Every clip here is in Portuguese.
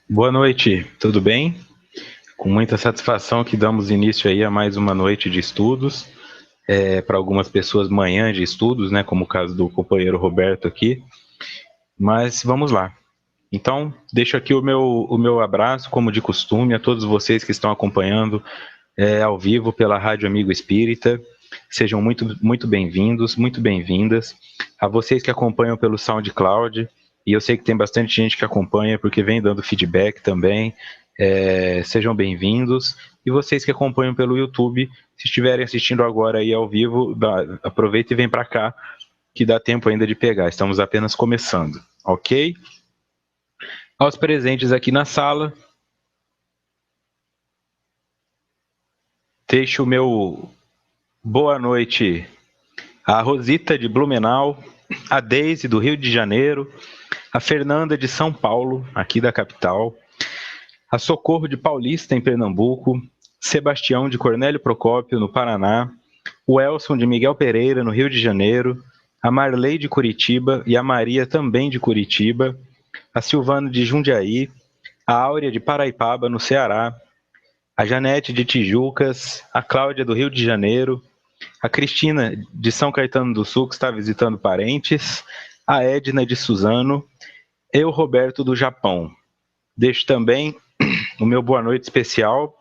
Boa noite, tudo bem? Com muita satisfação que damos início aí a mais uma noite de estudos, para algumas pessoas manhã de estudos, né, como o caso do companheiro Roberto aqui, mas vamos lá. Então, deixo aqui o meu abraço, como de costume, a todos vocês que estão acompanhando ao vivo pela Rádio Amigo Espírita. Sejam muito bem-vindos, muito bem-vindas. A vocês que acompanham pelo SoundCloud, e eu sei que tem bastante gente que acompanha porque vem dando feedback também. Sejam bem-vindos. E vocês que acompanham pelo YouTube, se estiverem assistindo agora aí ao vivo, aproveita e vem para cá, que dá tempo ainda de pegar. Estamos apenas começando, ok? Aos presentes aqui na sala, deixo o meu boa noite a Rosita de Blumenau, a Deise do Rio de Janeiro, a Fernanda de São Paulo, aqui da capital, a Socorro de Paulista, em Pernambuco, Sebastião de Cornélio Procópio, no Paraná, o Elson de Miguel Pereira, no Rio de Janeiro, a Marley de Curitiba e a Maria também de Curitiba, a Silvana de Jundiaí, a Áurea de Paraipaba, no Ceará, a Janete de Tijucas, a Cláudia do Rio de Janeiro, a Cristina de São Caetano do Sul, que está visitando parentes, a Edna de Suzano, eu, Roberto, do Japão. Deixo também o meu boa noite especial,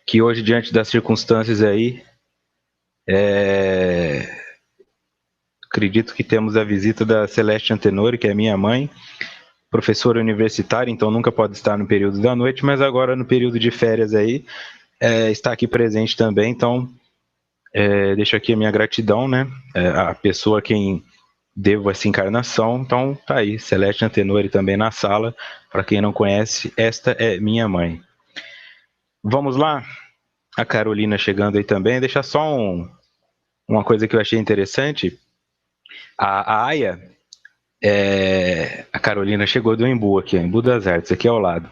que hoje, diante das circunstâncias aí, acredito que temos a visita da Celeste Antenori, que é minha mãe, professora universitária, então nunca pode estar no período da noite, mas agora no período de férias aí, está aqui presente também, então deixo aqui a minha gratidão, né, a pessoa a quem devo essa encarnação. Então tá aí, Celeste Antenori também na sala. Para quem não conhece, esta é minha mãe. Vamos lá? A Carolina chegando aí também. Deixa só uma coisa que eu achei interessante. A Aya, a Carolina chegou do Embu aqui, Embu das Artes, aqui ao lado.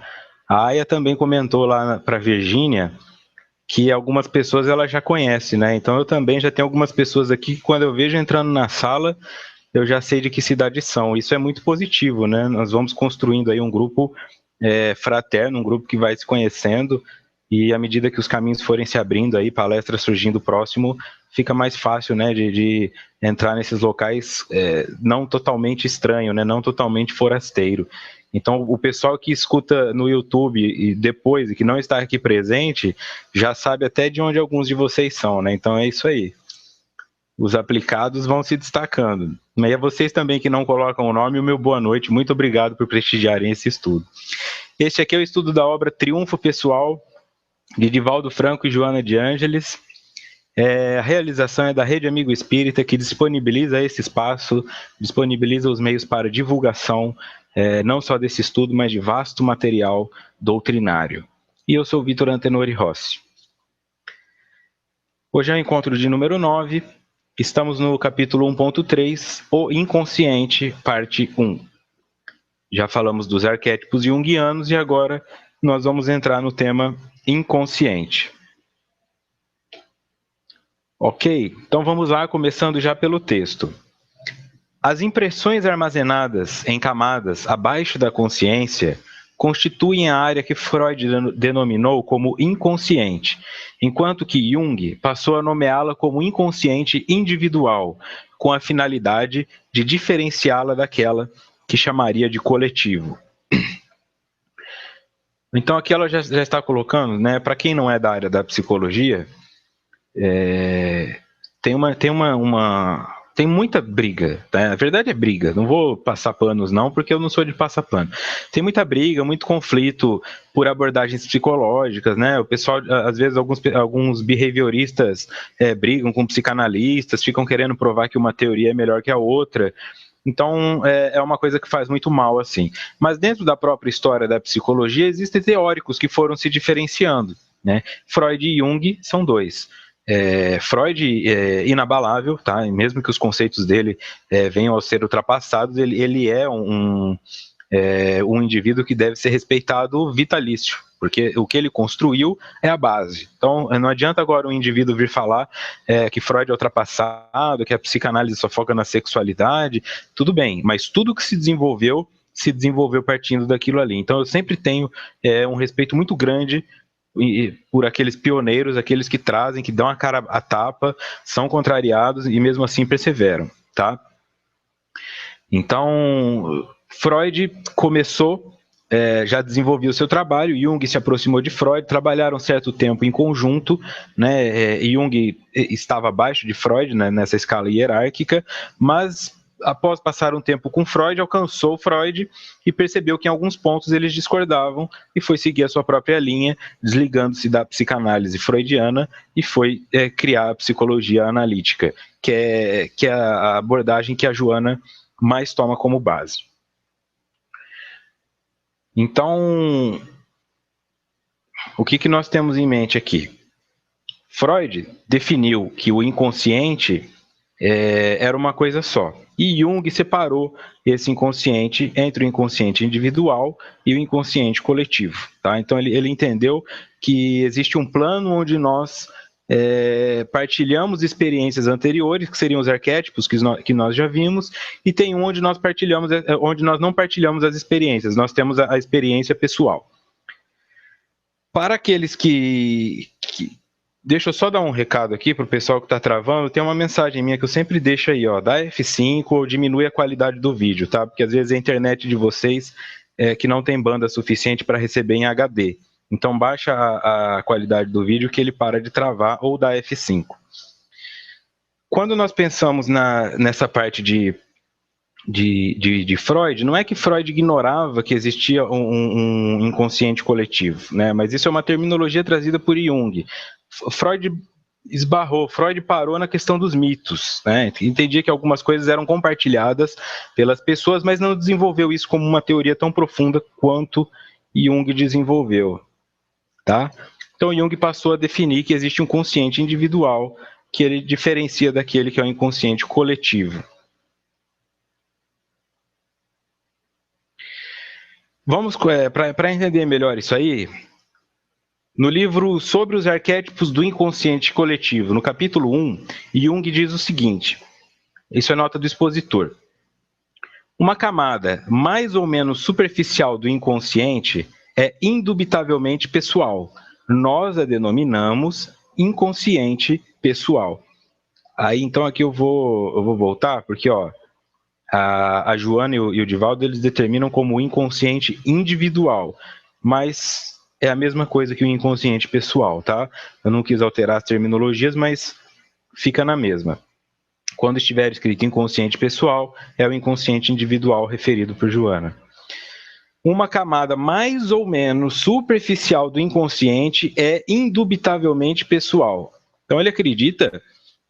A Aya também comentou lá para Virgínia que algumas pessoas ela já conhece, né? Então eu também já tenho algumas pessoas aqui que quando eu vejo entrando na sala, eu já sei de que cidade são. Isso é muito positivo, né? Nós vamos construindo aí um grupo fraterno, um grupo que vai se conhecendo, e à medida que os caminhos forem se abrindo aí, palestras surgindo próximo, fica mais fácil, né, de entrar nesses locais não totalmente estranho, né, não totalmente forasteiro. Então, o pessoal que escuta no YouTube e depois, e que não está aqui presente, já sabe até de onde alguns de vocês são, né? Então é isso aí. Os aplicados vão se destacando. E a vocês também que não colocam o nome, o meu boa noite. Muito obrigado por prestigiarem esse estudo. Este aqui é o estudo da obra Triunfo Pessoal, de Divaldo Franco e Joana de Ângeles. A realização é da Rede Amigo Espírita, que disponibiliza esse espaço, disponibiliza os meios para divulgação, não só desse estudo, mas de vasto material doutrinário. E eu sou Vitor Antenori Rossi. Hoje é o encontro de número 9. Estamos no capítulo 1.3, O Inconsciente, parte 1. Já falamos dos arquétipos junguianos e agora nós vamos entrar no tema inconsciente. Ok, então vamos lá, começando já pelo texto. As impressões armazenadas em camadas abaixo da consciência constituem a área que Freud denominou como inconsciente, enquanto que Jung passou a nomeá-la como inconsciente individual, com a finalidade de diferenciá-la daquela que chamaria de coletivo. Então aqui ela já está colocando, né, para quem não é da área da psicologia, tem muita briga, tá? Na verdade é briga, não vou passar panos não, porque eu não sou de passar pano. Tem muita briga, muito conflito por abordagens psicológicas, né? O pessoal, às vezes, alguns behavioristas brigam com psicanalistas, ficam querendo provar que uma teoria é melhor que a outra. Então, é uma coisa que faz muito mal, assim. Mas dentro da própria história da psicologia, existem teóricos que foram se diferenciando, né? Freud e Jung são dois. Freud é inabalável, tá? E mesmo que os conceitos dele venham a ser ultrapassados, ele é um indivíduo que deve ser respeitado vitalício, porque o que ele construiu é a base. Então, não adianta agora um indivíduo vir falar que Freud é ultrapassado, que a psicanálise só foca na sexualidade, tudo bem, mas tudo que se desenvolveu se desenvolveu partindo daquilo ali. Então eu sempre tenho um respeito muito grande por aqueles pioneiros, aqueles que trazem, que dão a cara à tapa, são contrariados e mesmo assim perseveram, tá? Então, Freud começou, já desenvolvia o seu trabalho, Jung se aproximou de Freud, trabalharam um certo tempo em conjunto, né? Jung estava abaixo de Freud, né, nessa escala hierárquica, mas após passar um tempo com Freud, alcançou Freud e percebeu que em alguns pontos eles discordavam e foi seguir a sua própria linha, desligando-se da psicanálise freudiana e foi criar a psicologia analítica, que é a abordagem que a Joana mais toma como base. Então, o que nós temos em mente aqui? Freud definiu que o inconsciente era uma coisa só. E Jung separou esse inconsciente entre o inconsciente individual e o inconsciente coletivo. Tá? Então ele entendeu que existe um plano onde nós partilhamos experiências anteriores, que seriam os arquétipos que nós já vimos, e tem um onde nós não partilhamos as experiências, nós temos a experiência pessoal. Para aqueles que deixa eu só dar um recado aqui para o pessoal que está travando. Tem uma mensagem minha que eu sempre deixo aí, ó, dá F5 ou diminui a qualidade do vídeo, tá? Porque às vezes a internet de vocês que não tem banda suficiente para receber em HD. Então baixa a qualidade do vídeo que ele para de travar ou dá F5. Quando nós pensamos nessa parte de Freud, não é que Freud ignorava que existia um inconsciente coletivo, né? Mas isso é uma terminologia trazida por Jung. Freud parou na questão dos mitos, né? Entendia que algumas coisas eram compartilhadas pelas pessoas, mas não desenvolveu isso como uma teoria tão profunda quanto Jung desenvolveu, tá? Então Jung passou a definir que existe um consciente individual que ele diferencia daquele que é o inconsciente coletivo. Vamos, para entender melhor isso aí, no livro Sobre os Arquétipos do Inconsciente Coletivo, no capítulo 1, Jung diz o seguinte, isso é nota do expositor: uma camada mais ou menos superficial do inconsciente é indubitavelmente pessoal. Nós a denominamos inconsciente pessoal. Aí, então, aqui eu vou voltar, porque, ó, a Joana e o Divaldo, eles determinam como inconsciente individual, mas é a mesma coisa que o inconsciente pessoal, tá? Eu não quis alterar as terminologias, mas fica na mesma. Quando estiver escrito inconsciente pessoal, é o inconsciente individual referido por Joana. Uma camada mais ou menos superficial do inconsciente é indubitavelmente pessoal. Então ele acredita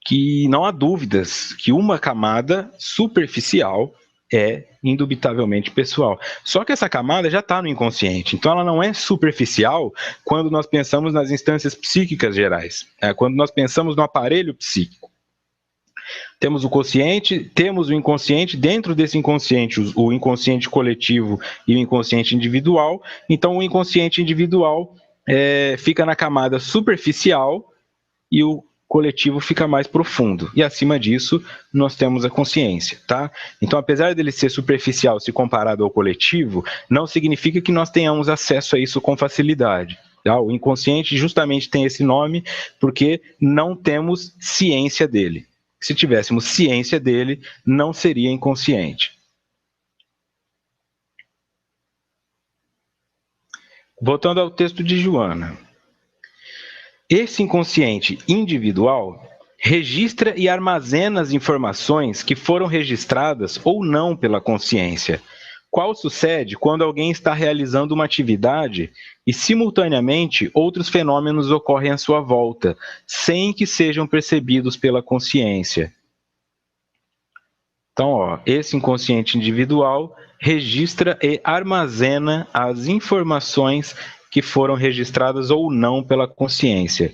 que não há dúvidas que uma camada superficial é indubitavelmente pessoal. Só que essa camada já está no inconsciente, então ela não é superficial quando nós pensamos nas instâncias psíquicas gerais, quando nós pensamos no aparelho psíquico. Temos o consciente, temos o inconsciente, dentro desse inconsciente, o inconsciente coletivo e o inconsciente individual. Então o inconsciente individual fica na camada superficial e o coletivo fica mais profundo. E acima disso, nós temos a consciência, tá? Então, apesar dele ser superficial se comparado ao coletivo, não significa que nós tenhamos acesso a isso com facilidade. Tá? O inconsciente justamente tem esse nome porque não temos ciência dele. Se tivéssemos ciência dele, não seria inconsciente. Voltando ao texto de Joana. Esse inconsciente individual registra e armazena as informações que foram registradas ou não pela consciência. Qual sucede quando alguém está realizando uma atividade e, simultaneamente, outros fenômenos ocorrem à sua volta, sem que sejam percebidos pela consciência. Então, ó, esse inconsciente individual registra e armazena as informações que foram registradas ou não pela consciência.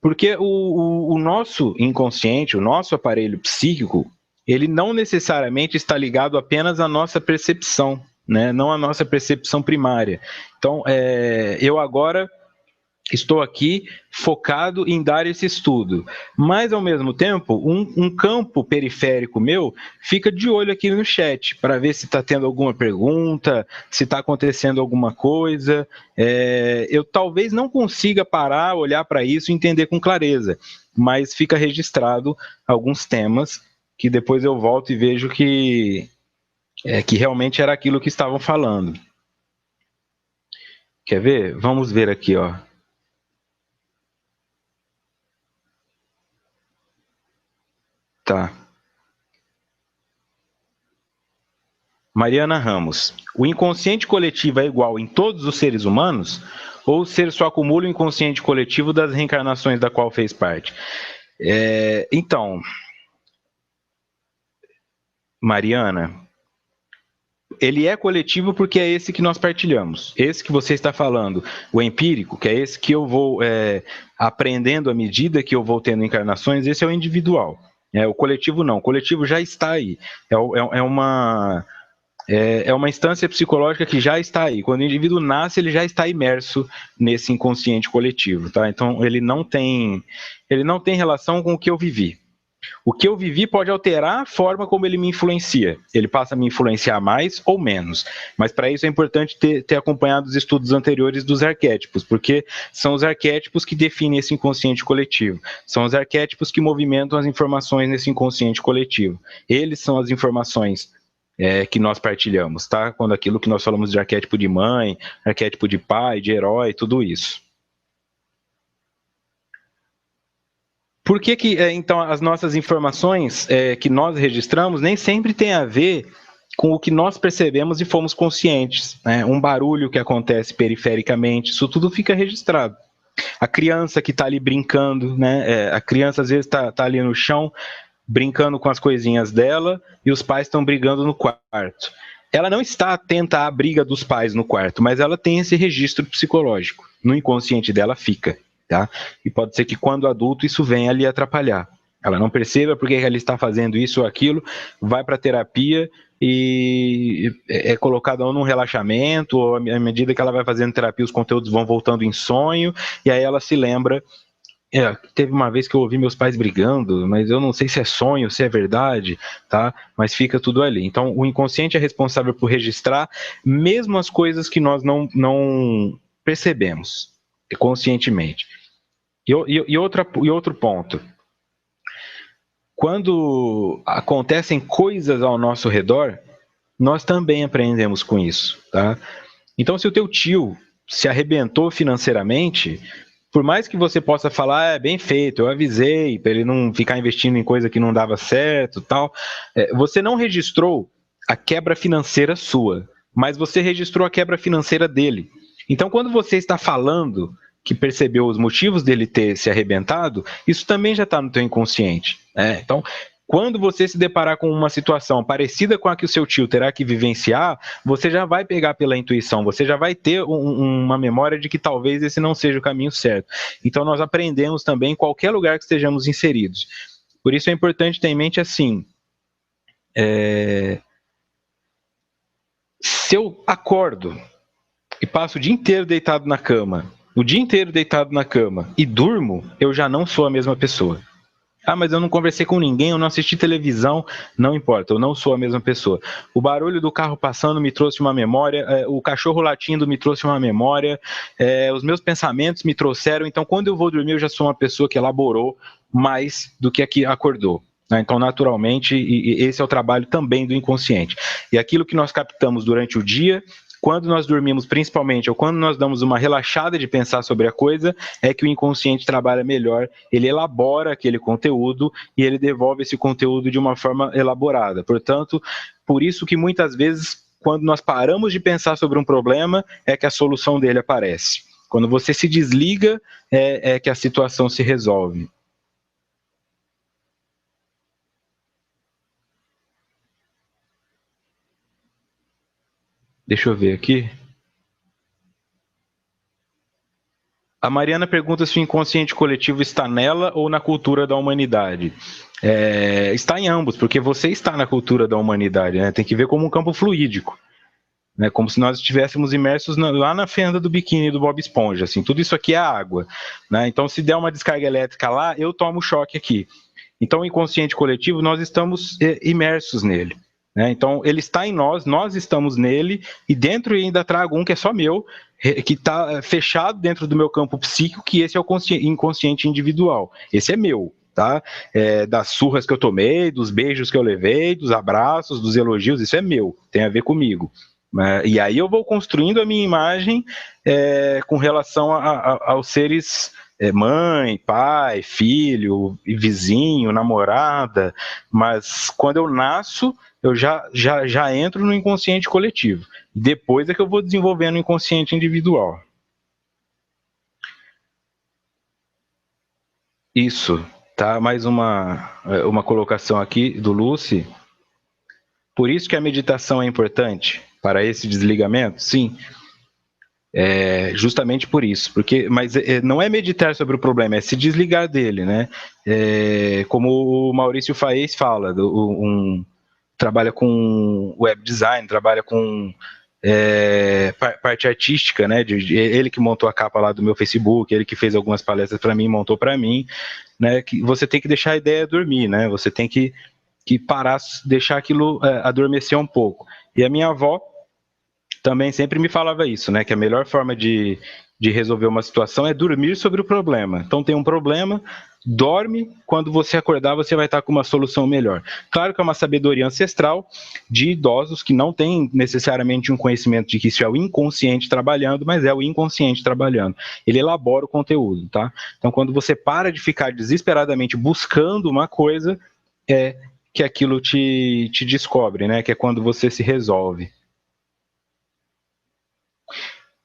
Porque o nosso inconsciente, o nosso aparelho psíquico, ele não necessariamente está ligado apenas à nossa percepção, né? Não à nossa percepção primária. Então, eu agora Estou aqui focado em dar esse estudo. Mas, ao mesmo tempo, um campo periférico meu fica de olho aqui no chat para ver se está tendo alguma pergunta, se está acontecendo alguma coisa. Eu talvez não consiga parar, olhar para isso e entender com clareza, mas fica registrado alguns temas que depois eu volto e vejo que realmente era aquilo que estavam falando. Quer ver? Vamos ver aqui, ó. Tá. Mariana Ramos. O inconsciente coletivo é igual em todos os seres humanos? Ou o ser só acumula o inconsciente coletivo das reencarnações da qual fez parte? Então, Mariana, ele é coletivo porque é esse que nós partilhamos. Esse que você está falando, o empírico, que é esse que eu vou aprendendo à medida que eu vou tendo encarnações, esse é o individual. O coletivo não. O coletivo já está aí. É uma instância psicológica que já está aí. Quando o indivíduo nasce, ele já está imerso nesse inconsciente coletivo, tá? Então, ele não tem relação com o que eu vivi. O que eu vivi pode alterar a forma como ele me influencia. Ele passa a me influenciar mais ou menos. Mas para isso é importante ter acompanhado os estudos anteriores dos arquétipos, porque são os arquétipos que definem esse inconsciente coletivo. São os arquétipos que movimentam as informações nesse inconsciente coletivo. Eles são as informações que nós partilhamos, tá? Quando aquilo que nós falamos de arquétipo de mãe, arquétipo de pai, de herói, tudo isso. Por que então, as nossas informações que nós registramos nem sempre tem a ver com o que nós percebemos e fomos conscientes, né? Um barulho que acontece perifericamente, isso tudo fica registrado. A criança que está ali brincando, né? A criança às vezes está ali no chão, brincando com as coisinhas dela, e os pais estão brigando no quarto. Ela não está atenta à briga dos pais no quarto, mas ela tem esse registro psicológico. No inconsciente dela fica. Tá? E pode ser que quando adulto isso venha ali atrapalhar. Ela não perceba porque ela está fazendo isso ou aquilo, vai para a terapia e é colocada ou num relaxamento, ou à medida que ela vai fazendo terapia, os conteúdos vão voltando em sonho, e aí ela se lembra. Teve uma vez que eu ouvi meus pais brigando, mas eu não sei se é sonho, se é verdade, tá? Mas fica tudo ali. Então, o inconsciente é responsável por registrar mesmo as coisas que nós não percebemos conscientemente. E outro ponto. Quando acontecem coisas ao nosso redor, nós também aprendemos com isso, tá? Então, se o teu tio se arrebentou financeiramente, por mais que você possa falar, bem feito, eu avisei para ele não ficar investindo em coisa que não dava certo, tal, você não registrou a quebra financeira sua, mas você registrou a quebra financeira dele. Então, quando você está falando que percebeu os motivos dele ter se arrebentado, isso também já está no teu inconsciente, né? Então, quando você se deparar com uma situação parecida com a que o seu tio terá que vivenciar, você já vai pegar pela intuição, você já vai ter uma memória de que talvez esse não seja o caminho certo. Então, nós aprendemos também em qualquer lugar que estejamos inseridos. Por isso é importante ter em mente assim, se eu acordo e passo o dia inteiro deitado na cama, e durmo, eu já não sou a mesma pessoa. Mas eu não conversei com ninguém, eu não assisti televisão, não importa, eu não sou a mesma pessoa. O barulho do carro passando me trouxe uma memória, o cachorro latindo me trouxe uma memória, os meus pensamentos me trouxeram, então quando eu vou dormir eu já sou uma pessoa que elaborou mais do que a que acordou. Então, naturalmente, esse é o trabalho também do inconsciente. E aquilo que nós captamos durante o dia, quando nós dormimos principalmente, ou quando nós damos uma relaxada de pensar sobre a coisa, é que o inconsciente trabalha melhor, ele elabora aquele conteúdo e ele devolve esse conteúdo de uma forma elaborada. Portanto, por isso que muitas vezes, quando nós paramos de pensar sobre um problema, é que a solução dele aparece. Quando você se desliga, é que a situação se resolve. Deixa eu ver aqui. A Mariana pergunta se o inconsciente coletivo está nela ou na cultura da humanidade. Está em ambos, porque você está na cultura da humanidade, né? Tem que ver como um campo fluídico. né? Como se nós estivéssemos imersos lá na fenda do biquíni do Bob Esponja, assim, tudo isso aqui é água, né? Então, se der uma descarga elétrica lá, eu tomo choque aqui. Então, o inconsciente coletivo, nós estamos imersos nele, né? Então, ele está em nós, nós estamos nele, e dentro eu ainda trago um que é só meu, que está fechado dentro do meu campo psíquico, que esse é o inconsciente individual. Esse é meu, tá? Das surras que eu tomei, dos beijos que eu levei, dos abraços, dos elogios, isso é meu, tem a ver comigo. E aí eu vou construindo a minha imagem com relação aos seres mãe, pai, filho, vizinho, namorada, mas quando eu nasço, eu já entro no inconsciente coletivo. Depois é que eu vou desenvolvendo o inconsciente individual. Isso, tá? Mais uma colocação aqui do Lucy. Por isso que a meditação é importante para esse desligamento? Sim. Justamente por isso, mas não é meditar sobre o problema, é se desligar dele, né? Como o Maurício Faes fala, trabalha com web design, trabalha com parte artística, né? Ele que montou a capa lá do meu Facebook, ele que fez algumas palestras para mim, montou para mim, né? Que você tem que deixar a ideia dormir, né? Você tem que parar, deixar aquilo adormecer um pouco. E a minha avó também sempre me falava isso, né? Que a melhor forma de resolver uma situação é dormir sobre o problema. Então tem um problema, dorme, quando você acordar você vai estar com uma solução melhor. Claro que é uma sabedoria ancestral de idosos que não têm necessariamente um conhecimento de que isso é o inconsciente trabalhando, mas é o inconsciente trabalhando. Ele elabora o conteúdo, tá? Então quando você para de ficar desesperadamente buscando uma coisa, é que aquilo te descobre, né? Que é quando você se resolve.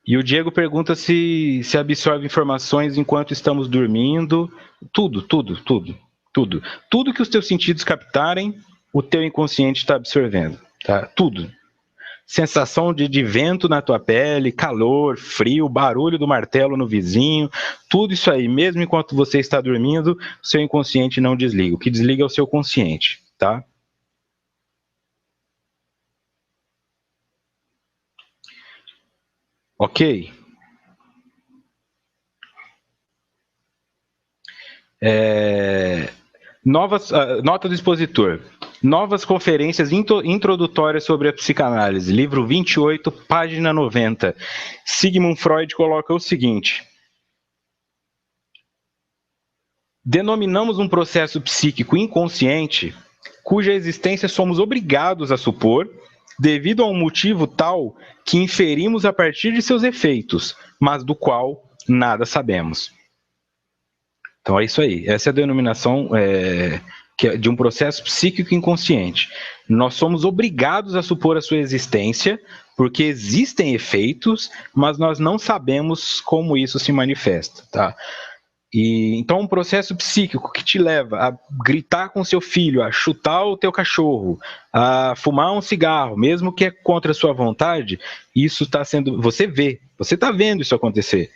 E o Diego pergunta se absorve informações enquanto estamos dormindo. Tudo. Tudo que os teus sentidos captarem, o teu inconsciente está absorvendo. Tá? Tudo. Sensação de vento na tua pele, calor, frio, barulho do martelo no vizinho, tudo isso aí, mesmo enquanto você está dormindo, o seu inconsciente não desliga. O que desliga é o seu consciente, tá? Ok? Nota do expositor. Novas conferências introdutórias sobre a psicanálise. Livro 28, página 90. Sigmund Freud coloca o seguinte: denominamos um processo psíquico inconsciente cuja existência somos obrigados a supor devido a um motivo tal que inferimos a partir de seus efeitos, mas do qual nada sabemos. Então é isso aí. Essa é a denominação de um processo psíquico inconsciente. Nós somos obrigados a supor a sua existência porque existem efeitos, mas nós não sabemos como isso se manifesta, tá? Então um processo psíquico que te leva a gritar com seu filho, a chutar o teu cachorro, a fumar um cigarro, mesmo que é contra a sua vontade, isso está sendo... Você está vendo isso acontecer.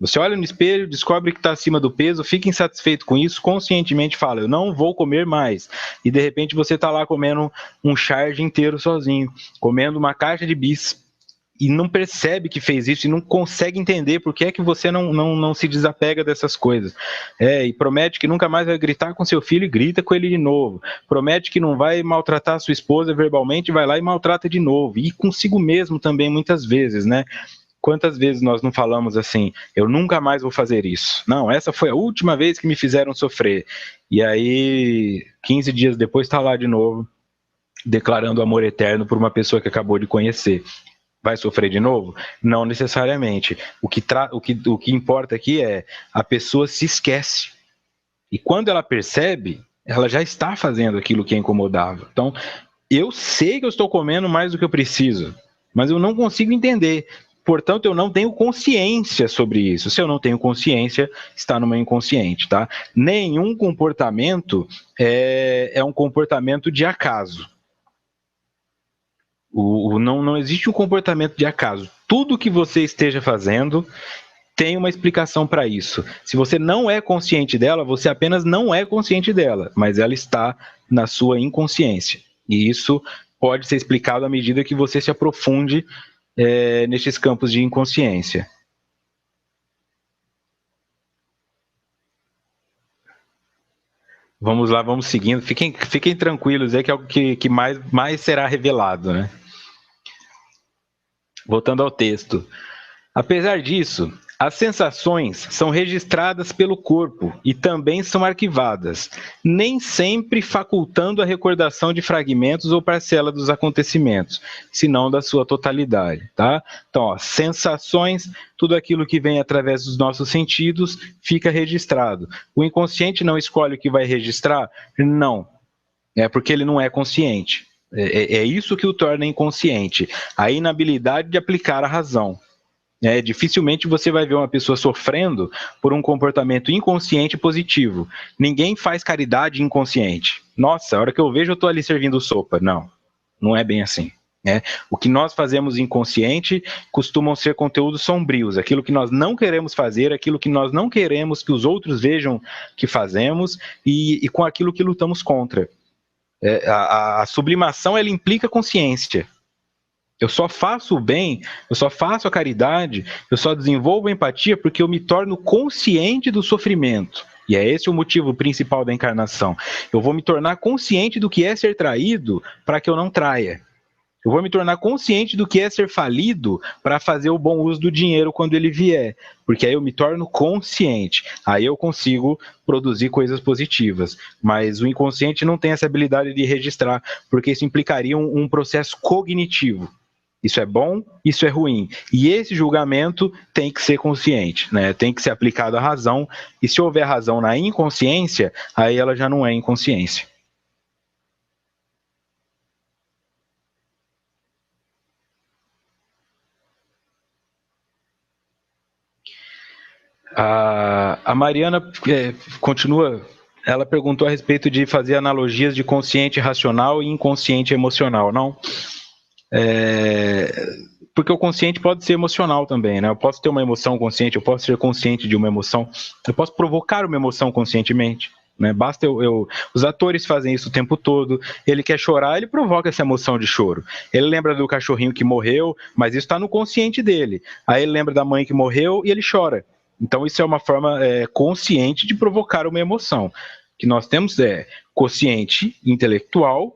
Você olha no espelho, descobre que está acima do peso, fica insatisfeito com isso, conscientemente fala, eu não vou comer mais. E de repente você está lá comendo um charge inteiro sozinho, comendo uma caixa de bis, e não percebe que fez isso, e não consegue entender por que é que você não se desapega dessas coisas. E promete que nunca mais vai gritar com seu filho e grita com ele de novo. Promete que não vai maltratar a sua esposa verbalmente, vai lá e maltrata de novo. E consigo mesmo também, muitas vezes, né? Quantas vezes nós não falamos assim, eu nunca mais vou fazer isso. Não, essa foi a última vez que me fizeram sofrer. E aí, 15 dias depois, está lá de novo, declarando amor eterno por uma pessoa que acabou de conhecer. Vai sofrer de novo? Não necessariamente. O que importa aqui é a pessoa se esquece. E quando ela percebe, ela já está fazendo aquilo que a incomodava. Então, eu sei que eu estou comendo mais do que eu preciso, mas eu não consigo entender. Portanto, eu não tenho consciência sobre isso. Se eu não tenho consciência, está no meu inconsciente, tá? Nenhum comportamento é um comportamento de acaso. Não existe um comportamento de acaso. Tudo que você esteja fazendo tem uma explicação para isso. Se você não é consciente dela, você apenas não é consciente dela, mas ela está na sua inconsciência. E isso pode ser explicado à medida que você se aprofunde nestes campos de inconsciência. Vamos lá, vamos seguindo. Fiquem tranquilos, é que é o que mais será revelado, né? Voltando ao texto. Apesar disso, as sensações são registradas pelo corpo e também são arquivadas, nem sempre facultando a recordação de fragmentos ou parcela dos acontecimentos, senão da sua totalidade, tá? Então, ó, sensações, tudo aquilo que vem através dos nossos sentidos fica registrado. O inconsciente não escolhe o que vai registrar? Não, é porque ele não é consciente. É isso que o torna inconsciente, a inabilidade de aplicar a razão. Dificilmente você vai ver uma pessoa sofrendo por um comportamento inconsciente positivo. Ninguém faz caridade inconsciente. Nossa, a hora que eu vejo eu estou ali servindo sopa. Não, não é bem assim. O que nós fazemos inconsciente costumam ser conteúdos sombrios, aquilo que nós não queremos fazer, aquilo que nós não queremos que os outros vejam que fazemos e com aquilo que lutamos contra. A sublimação ela implica consciência. Eu só faço o bem, eu só faço a caridade, eu só desenvolvo a empatia porque eu me torno consciente do sofrimento. E é esse o motivo principal da encarnação. Eu vou me tornar consciente do que é ser traído para que eu não traia. Eu vou me tornar consciente do que é ser falido para fazer o bom uso do dinheiro quando ele vier. Porque aí eu me torno consciente. Aí eu consigo produzir coisas positivas. Mas o inconsciente não tem essa habilidade de registrar, porque isso implicaria um processo cognitivo. Isso é bom, isso é ruim. E esse julgamento tem que ser consciente, né? Tem que ser aplicado à razão. E se houver razão na inconsciência, aí ela já não é inconsciência. A Mariana continua. Ela perguntou a respeito de fazer analogias de consciente racional e inconsciente emocional. Não. Porque o consciente pode ser emocional também, né? Eu posso ter uma emoção consciente, eu posso ser consciente de uma emoção, eu posso provocar uma emoção conscientemente. Né? Basta os atores fazem isso o tempo todo. Ele quer chorar, ele provoca essa emoção de choro. Ele lembra do cachorrinho que morreu, mas isso está no consciente dele. Aí ele lembra da mãe que morreu e ele chora. Então isso é uma forma consciente de provocar uma emoção. Que nós temos consciente intelectual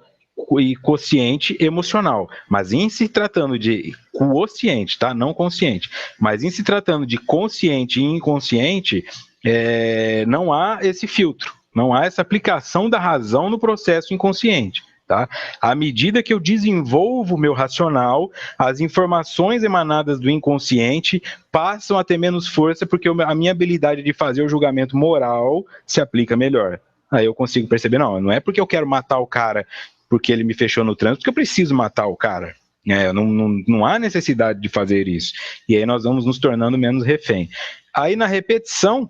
e consciente emocional. Mas em se tratando de consciente, tá? Não consciente. Mas em se tratando de consciente e inconsciente, não há esse filtro. Não há essa aplicação da razão no processo inconsciente. Tá? À medida que eu desenvolvo o meu racional, as informações emanadas do inconsciente passam a ter menos força porque a minha habilidade de fazer o julgamento moral se aplica melhor. Aí eu consigo perceber, não é porque eu quero matar o cara porque ele me fechou no trânsito que eu preciso matar o cara. Não há necessidade de fazer isso. E aí nós vamos nos tornando menos refém. Aí na repetição,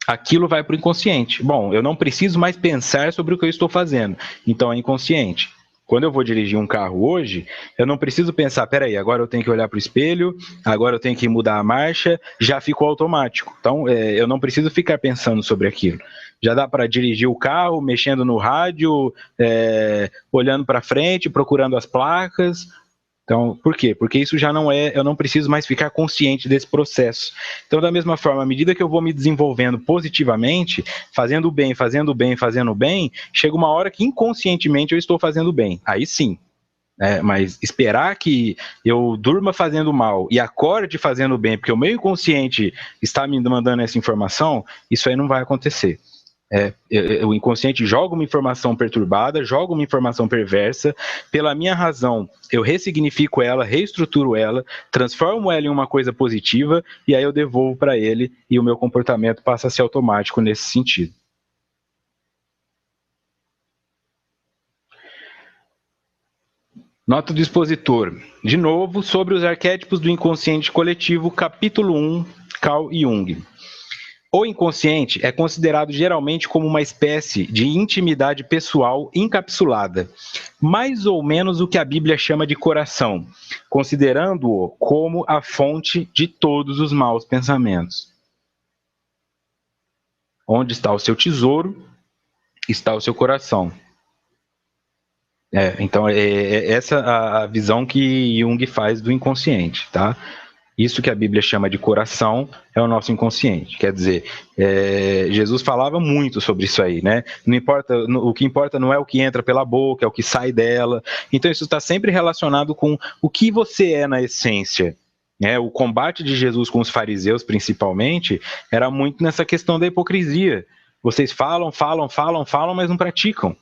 aquilo vai para o inconsciente. Bom, eu não preciso mais pensar sobre o que eu estou fazendo, então é inconsciente. Quando eu vou dirigir um carro hoje, eu não preciso pensar, peraí, agora eu tenho que olhar para o espelho, agora eu tenho que mudar a marcha, já ficou automático. Então, eu não preciso ficar pensando sobre aquilo. Já dá para dirigir o carro, mexendo no rádio, olhando para frente, procurando as placas. Então, por quê? Porque isso já não eu não preciso mais ficar consciente desse processo. Então, da mesma forma, à medida que eu vou me desenvolvendo positivamente, fazendo bem, fazendo bem, fazendo bem, chega uma hora que inconscientemente eu estou fazendo bem. Aí sim. Mas esperar que eu durma fazendo mal e acorde fazendo bem, porque o meu inconsciente está me mandando essa informação, isso aí não vai acontecer. O inconsciente joga uma informação perturbada, joga uma informação perversa, pela minha razão eu ressignifico ela, reestruturo ela, transformo ela em uma coisa positiva e aí eu devolvo para ele e o meu comportamento passa a ser automático nesse sentido. Nota do expositor. De novo, sobre os arquétipos do inconsciente coletivo, capítulo 1, Carl Jung. O inconsciente é considerado geralmente como uma espécie de intimidade pessoal encapsulada, mais ou menos o que a Bíblia chama de coração, considerando-o como a fonte de todos os maus pensamentos. Onde está o seu tesouro, está o seu coração. Então, essa a visão que Jung faz do inconsciente, tá? Isso que a Bíblia chama de coração é o nosso inconsciente. Quer dizer, Jesus falava muito sobre isso aí, né? Não importa, o que importa não é o que entra pela boca, é o que sai dela. Então, isso está sempre relacionado com o que você é na essência. O combate de Jesus com os fariseus, principalmente, era muito nessa questão da hipocrisia. Vocês falam, mas não praticam.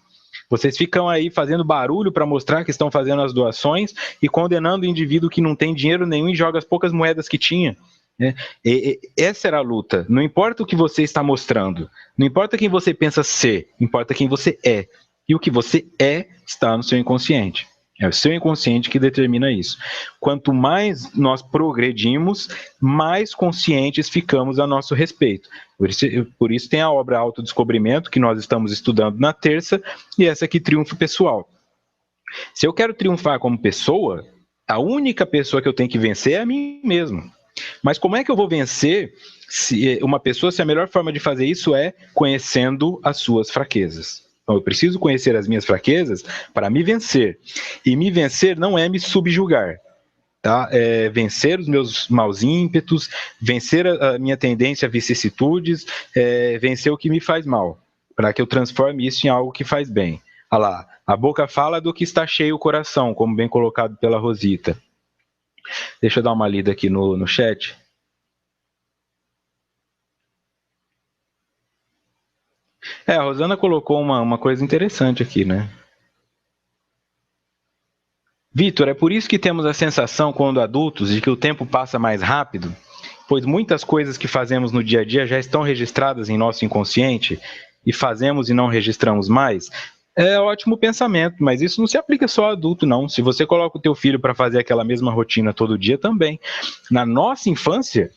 Vocês ficam aí fazendo barulho para mostrar que estão fazendo as doações e condenando o indivíduo que não tem dinheiro nenhum e joga as poucas moedas que tinha. Essa era a luta. Não importa o que você está mostrando, não importa quem você pensa ser, importa quem você é. E o que você é está no seu inconsciente. É o seu inconsciente que determina isso. Quanto mais nós progredimos, mais conscientes ficamos a nosso respeito. Por isso tem a obra Autodescobrimento, que nós estamos estudando na terça, e essa aqui, Triunfo Pessoal. Se eu quero triunfar como pessoa, a única pessoa que eu tenho que vencer é a mim mesmo. Mas como é que eu vou vencer uma pessoa se a melhor forma de fazer isso é conhecendo as suas fraquezas? Então, eu preciso conhecer as minhas fraquezas para me vencer. E me vencer não é me subjugar. Tá? Vencer os meus maus ímpetos, vencer a minha tendência a vicissitudes, vencer o que me faz mal, para que eu transforme isso em algo que faz bem. Olha lá, a boca fala do que está cheio o coração, como bem colocado pela Rosita. Deixa eu dar uma lida aqui no chat. A Rosana colocou uma coisa interessante aqui, né? Vitor, é por isso que temos a sensação, quando adultos, de que o tempo passa mais rápido, pois muitas coisas que fazemos no dia a dia já estão registradas em nosso inconsciente e fazemos e não registramos mais. É ótimo pensamento, mas isso não se aplica só a adulto, não. Se você coloca o teu filho para fazer aquela mesma rotina todo dia, também. Na nossa infância,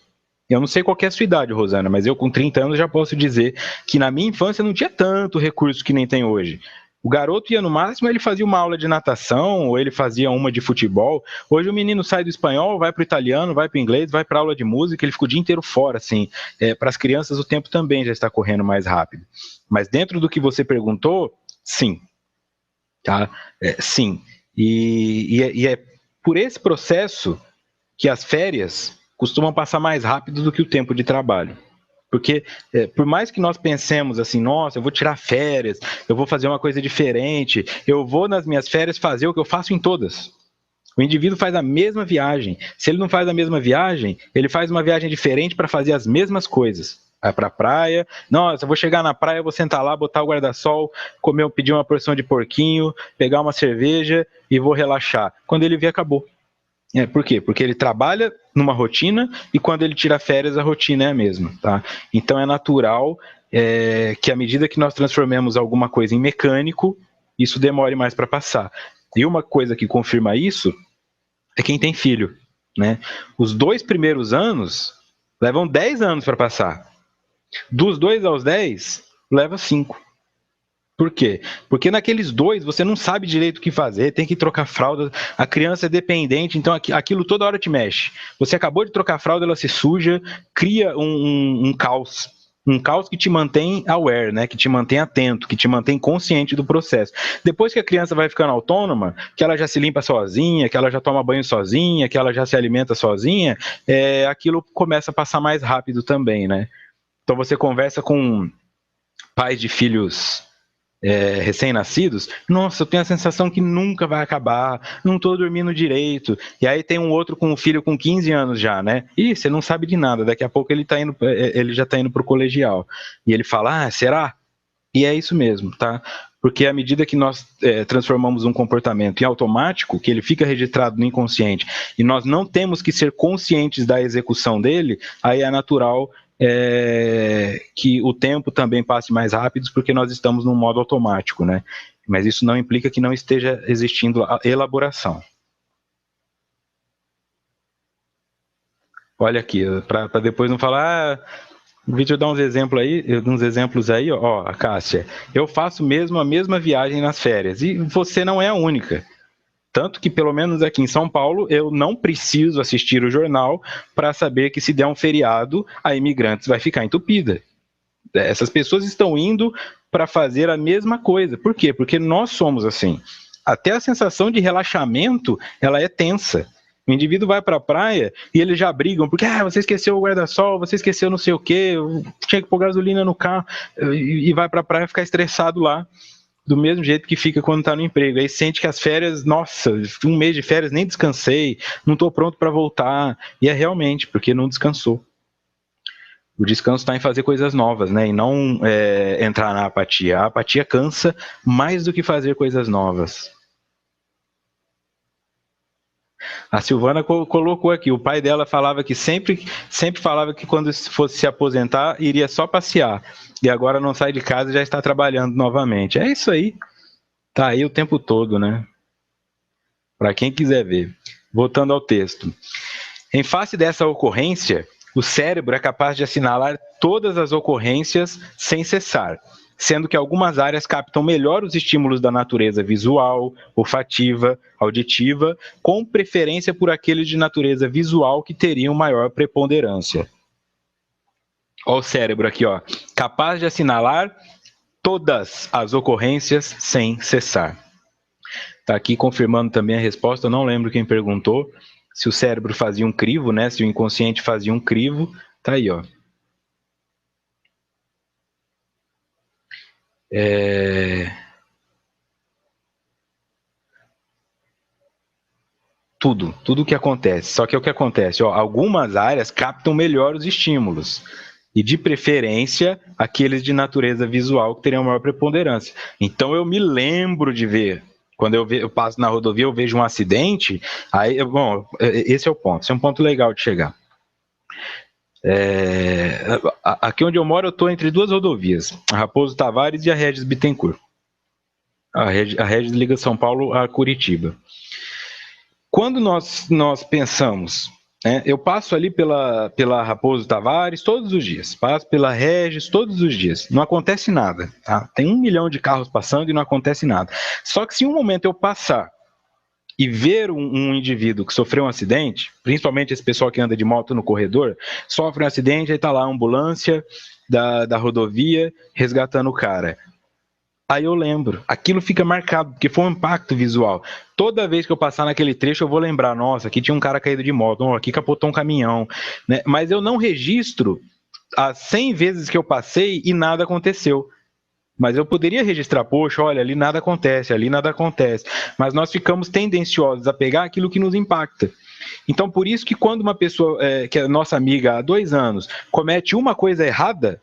eu não sei qual é a sua idade, Rosana, mas eu com 30 anos já posso dizer que na minha infância não tinha tanto recurso que nem tem hoje. O garoto ia no máximo, ele fazia uma aula de natação, ou ele fazia uma de futebol. Hoje o menino sai do espanhol, vai para o italiano, vai para o inglês, vai para aula de música, ele fica o dia inteiro fora, assim. Para as crianças o tempo também já está correndo mais rápido. Mas dentro do que você perguntou, sim. Tá? Sim. E é por esse processo que as férias costumam passar mais rápido do que o tempo de trabalho. Porque, por mais que nós pensemos assim, nossa, eu vou tirar férias, eu vou fazer uma coisa diferente, eu vou nas minhas férias fazer o que eu faço em todas. O indivíduo faz a mesma viagem. Se ele não faz a mesma viagem, ele faz uma viagem diferente para fazer as mesmas coisas. Vai para a praia, nossa, eu vou chegar na praia, vou sentar lá, botar o guarda-sol, pedir uma porção de porquinho, pegar uma cerveja e vou relaxar. Quando ele vê, acabou. Por quê? Porque ele trabalha numa rotina e quando ele tira férias, a rotina é a mesma. Tá? Então é natural que à medida que nós transformemos alguma coisa em mecânico, isso demore mais para passar. E uma coisa que confirma isso é quem tem filho. Né? Os 2 primeiros anos levam 10 anos para passar. Dos 2 aos 10, leva 5. Por quê? Porque naqueles 2 você não sabe direito o que fazer, tem que trocar fralda, a criança é dependente, então aquilo toda hora te mexe. Você acabou de trocar a fralda, ela se suja, cria um caos. Um caos que te mantém aware, né? Que te mantém atento, que te mantém consciente do processo. Depois que a criança vai ficando autônoma, que ela já se limpa sozinha, que ela já toma banho sozinha, que ela já se alimenta sozinha, aquilo começa a passar mais rápido também, né? Então você conversa com pais de filhos recém-nascidos, nossa, eu tenho a sensação que nunca vai acabar, não tô dormindo direito. E aí tem um outro com um filho com 15 anos já, né? Ih, você não sabe de nada, daqui a pouco ele já tá indo pro colegial. E ele fala, será? E é isso mesmo, tá? Porque à medida que nós transformamos um comportamento em automático, que ele fica registrado no inconsciente, e nós não temos que ser conscientes da execução dele, aí é natural que o tempo também passe mais rápido, porque nós estamos num modo automático, né? Mas isso não implica que não esteja existindo a elaboração. Olha aqui, para depois não falar... O Victor dá uns exemplos aí, ó, a Cássia. Eu faço mesmo a mesma viagem nas férias, e você não é a única. Tanto que, pelo menos aqui em São Paulo, eu não preciso assistir o jornal para saber que se der um feriado, a Imigrantes vai ficar entupida. Essas pessoas estão indo para fazer a mesma coisa. Por quê? Porque nós somos assim. até a sensação de relaxamento, ela é tensa. O indivíduo vai para a praia e eles já brigam, porque você esqueceu o guarda-sol, você esqueceu não sei o quê, tinha que pôr gasolina no carro, e vai para a praia ficar estressado lá, do mesmo jeito que fica quando está no emprego. Aí sente que as férias, nossa, um mês de férias nem descansei, não estou pronto para voltar, e é realmente porque não descansou. O descanso está em fazer coisas novas, né? E não entrar na apatia. A apatia cansa mais do que fazer coisas novas. A Silvana colocou aqui, o pai dela falava que sempre falava que quando fosse se aposentar, iria só passear. E agora não sai de casa e já está trabalhando novamente. É isso aí. Tá aí o tempo todo, né? Para quem quiser ver. Voltando ao texto. Em face dessa ocorrência, o cérebro é capaz de assinalar todas as ocorrências sem cessar, sendo que algumas áreas captam melhor os estímulos da natureza visual, olfativa, auditiva, com preferência por aqueles de natureza visual que teriam maior preponderância. Olha o cérebro aqui, ó, capaz de assinalar todas as ocorrências sem cessar. Está aqui confirmando também a resposta, eu não lembro quem perguntou, se o cérebro fazia um crivo, né? Se o inconsciente fazia um crivo, tá aí, ó. Tudo que acontece. Só que o que acontece? Ó, algumas áreas captam melhor os estímulos. E, de preferência, aqueles de natureza visual que teriam maior preponderância. Então, eu me lembro de ver. Quando eu passo na rodovia, eu vejo um acidente. Aí, bom, esse é o ponto. Esse é um ponto legal de chegar. Aqui onde eu moro, eu estou entre duas rodovias. A Raposo Tavares e a Regis Bittencourt. A Regis liga São Paulo a Curitiba. Quando nós pensamos, né, eu passo ali pela Raposo Tavares todos os dias, passo pela Regis todos os dias, não acontece nada, tá? Tem 1 milhão de carros passando e não acontece nada. Só que se um momento eu passar e ver um indivíduo que sofreu um acidente, principalmente esse pessoal que anda de moto no corredor, sofre um acidente, aí tá lá a ambulância da rodovia resgatando o cara. Aí eu lembro, aquilo fica marcado, porque foi um impacto visual. Toda vez que eu passar naquele trecho, eu vou lembrar, nossa, aqui tinha um cara caído de moto, aqui capotou um caminhão, né? Mas eu não registro as 100 vezes que eu passei e nada aconteceu. Mas eu poderia registrar, poxa, olha, ali nada acontece, ali nada acontece. Mas nós ficamos tendenciosos a pegar aquilo que nos impacta. Então, por isso que quando uma pessoa, que é nossa amiga há 2 anos, comete uma coisa errada,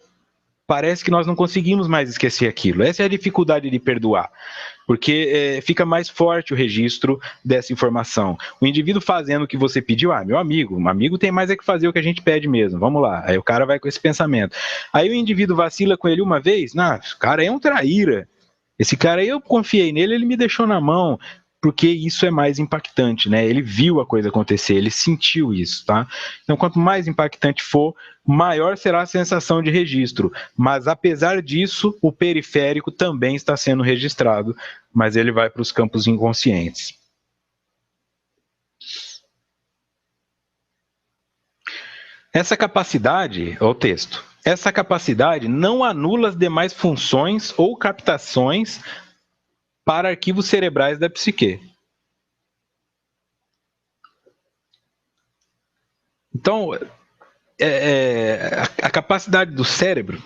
parece que nós não conseguimos mais esquecer aquilo. Essa é a dificuldade de perdoar, porque fica mais forte o registro dessa informação. O indivíduo fazendo o que você pediu, meu amigo, um amigo tem mais é que fazer o que a gente pede mesmo, vamos lá. Aí o cara vai com esse pensamento. Aí o indivíduo vacila com ele uma vez, o cara é um traíra. Esse cara aí, eu confiei nele, ele me deixou na mão, porque isso é mais impactante, né? Ele viu a coisa acontecer, ele sentiu isso, tá? Então, quanto mais impactante for, maior será a sensação de registro. Mas, apesar disso, o periférico também está sendo registrado, mas ele vai para os campos inconscientes. Essa capacidade, o texto, essa capacidade não anula as demais funções ou captações para arquivos cerebrais da psique. Então, a capacidade do cérebro,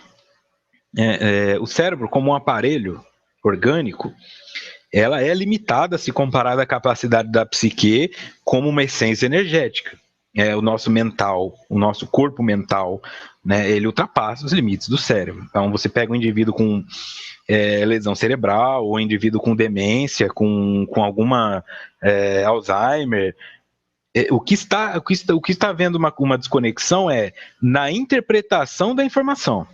o cérebro como um aparelho orgânico, ela é limitada se comparada à capacidade da psique como uma essência energética. O nosso mental, o nosso corpo mental, né, ele ultrapassa os limites do cérebro. Então, você pega um indivíduo com lesão cerebral, ou um indivíduo com demência, com alguma Alzheimer, o que está havendo uma desconexão é na interpretação da informação.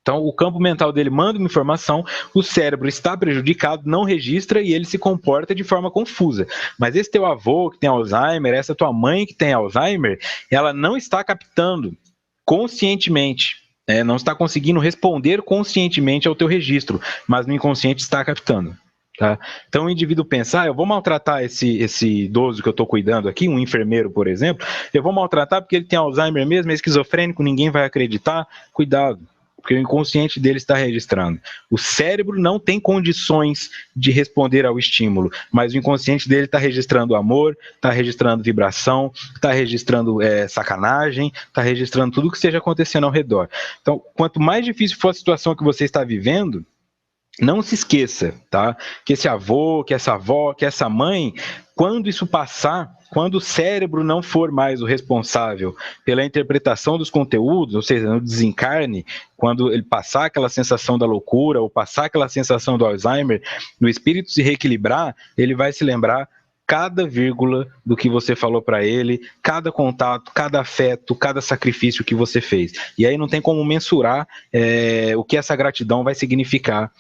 Então, o campo mental dele manda uma informação, o cérebro está prejudicado, não registra e ele se comporta de forma confusa. Mas esse teu avô que tem Alzheimer, essa tua mãe que tem Alzheimer, ela não está captando conscientemente, não está conseguindo responder conscientemente ao teu registro, mas no inconsciente está captando. Tá? Então o indivíduo pensa, eu vou maltratar esse idoso que eu estou cuidando aqui, um enfermeiro, por exemplo, eu vou maltratar porque ele tem Alzheimer mesmo, é esquizofrênico, ninguém vai acreditar. Cuidado. porque o inconsciente dele está registrando. O cérebro não tem condições de responder ao estímulo, mas o inconsciente dele está registrando amor, está registrando vibração, está registrando sacanagem, está registrando tudo que esteja acontecendo ao redor. Então, quanto mais difícil for a situação que você está vivendo, não se esqueça, tá? Que esse avô, que essa avó, que essa mãe, quando isso passar, quando o cérebro não for mais o responsável pela interpretação dos conteúdos, ou seja, no desencarne, quando ele passar aquela sensação da loucura ou passar aquela sensação do Alzheimer, no espírito se reequilibrar, ele vai se lembrar cada vírgula do que você falou para ele, cada contato, cada afeto, cada sacrifício que você fez. E aí não tem como mensurar o que essa gratidão vai significar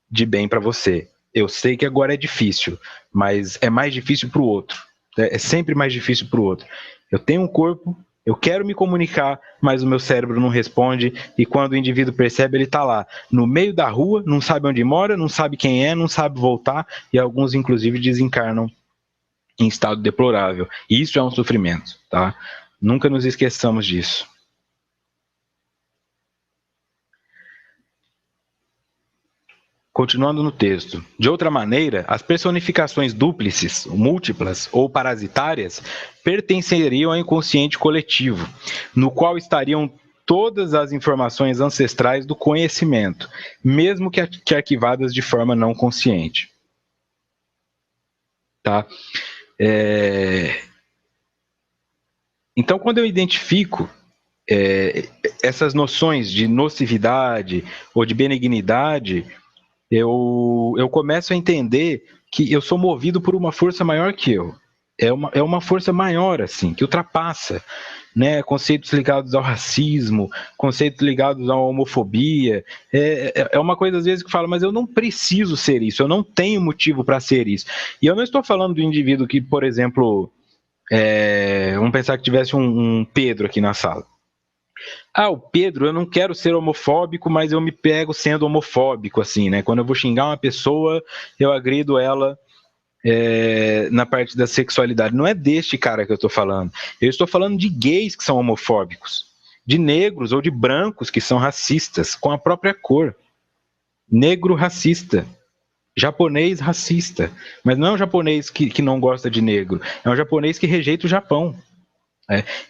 de bem para você. Eu sei que agora é difícil, mas é mais difícil para o outro. É sempre mais difícil para o outro. Eu tenho um corpo, eu quero me comunicar, mas o meu cérebro não responde, e quando o indivíduo percebe, ele está lá, no meio da rua, não sabe onde mora, não sabe quem é, não sabe voltar, e alguns, inclusive, desencarnam em estado deplorável. E isso é um sofrimento, tá? Nunca nos esqueçamos disso. Continuando no texto. De outra maneira, as personificações dúplices, múltiplas ou parasitárias pertenceriam ao inconsciente coletivo, no qual estariam todas as informações ancestrais do conhecimento, mesmo que arquivadas de forma não consciente. Tá? Então, quando eu identifico essas noções de nocividade ou de benignidade, eu começo a entender que eu sou movido por uma força maior que eu. É uma força maior, assim, que ultrapassa, né? Conceitos ligados ao racismo, conceitos ligados à homofobia. É uma coisa, às vezes, que fala, mas eu não preciso ser isso, eu não tenho motivo para ser isso. E eu não estou falando do indivíduo que, por exemplo, vamos pensar que tivesse um Pedro aqui na sala. O Pedro, eu não quero ser homofóbico, mas eu me pego sendo homofóbico, assim, né? Quando eu vou xingar uma pessoa, eu agrido ela na parte da sexualidade. Não é deste cara que eu estou falando. Eu estou falando de gays que são homofóbicos, de negros ou de brancos que são racistas, com a própria cor. Negro racista, japonês racista, mas não é um japonês que não gosta de negro, é um japonês que rejeita o Japão.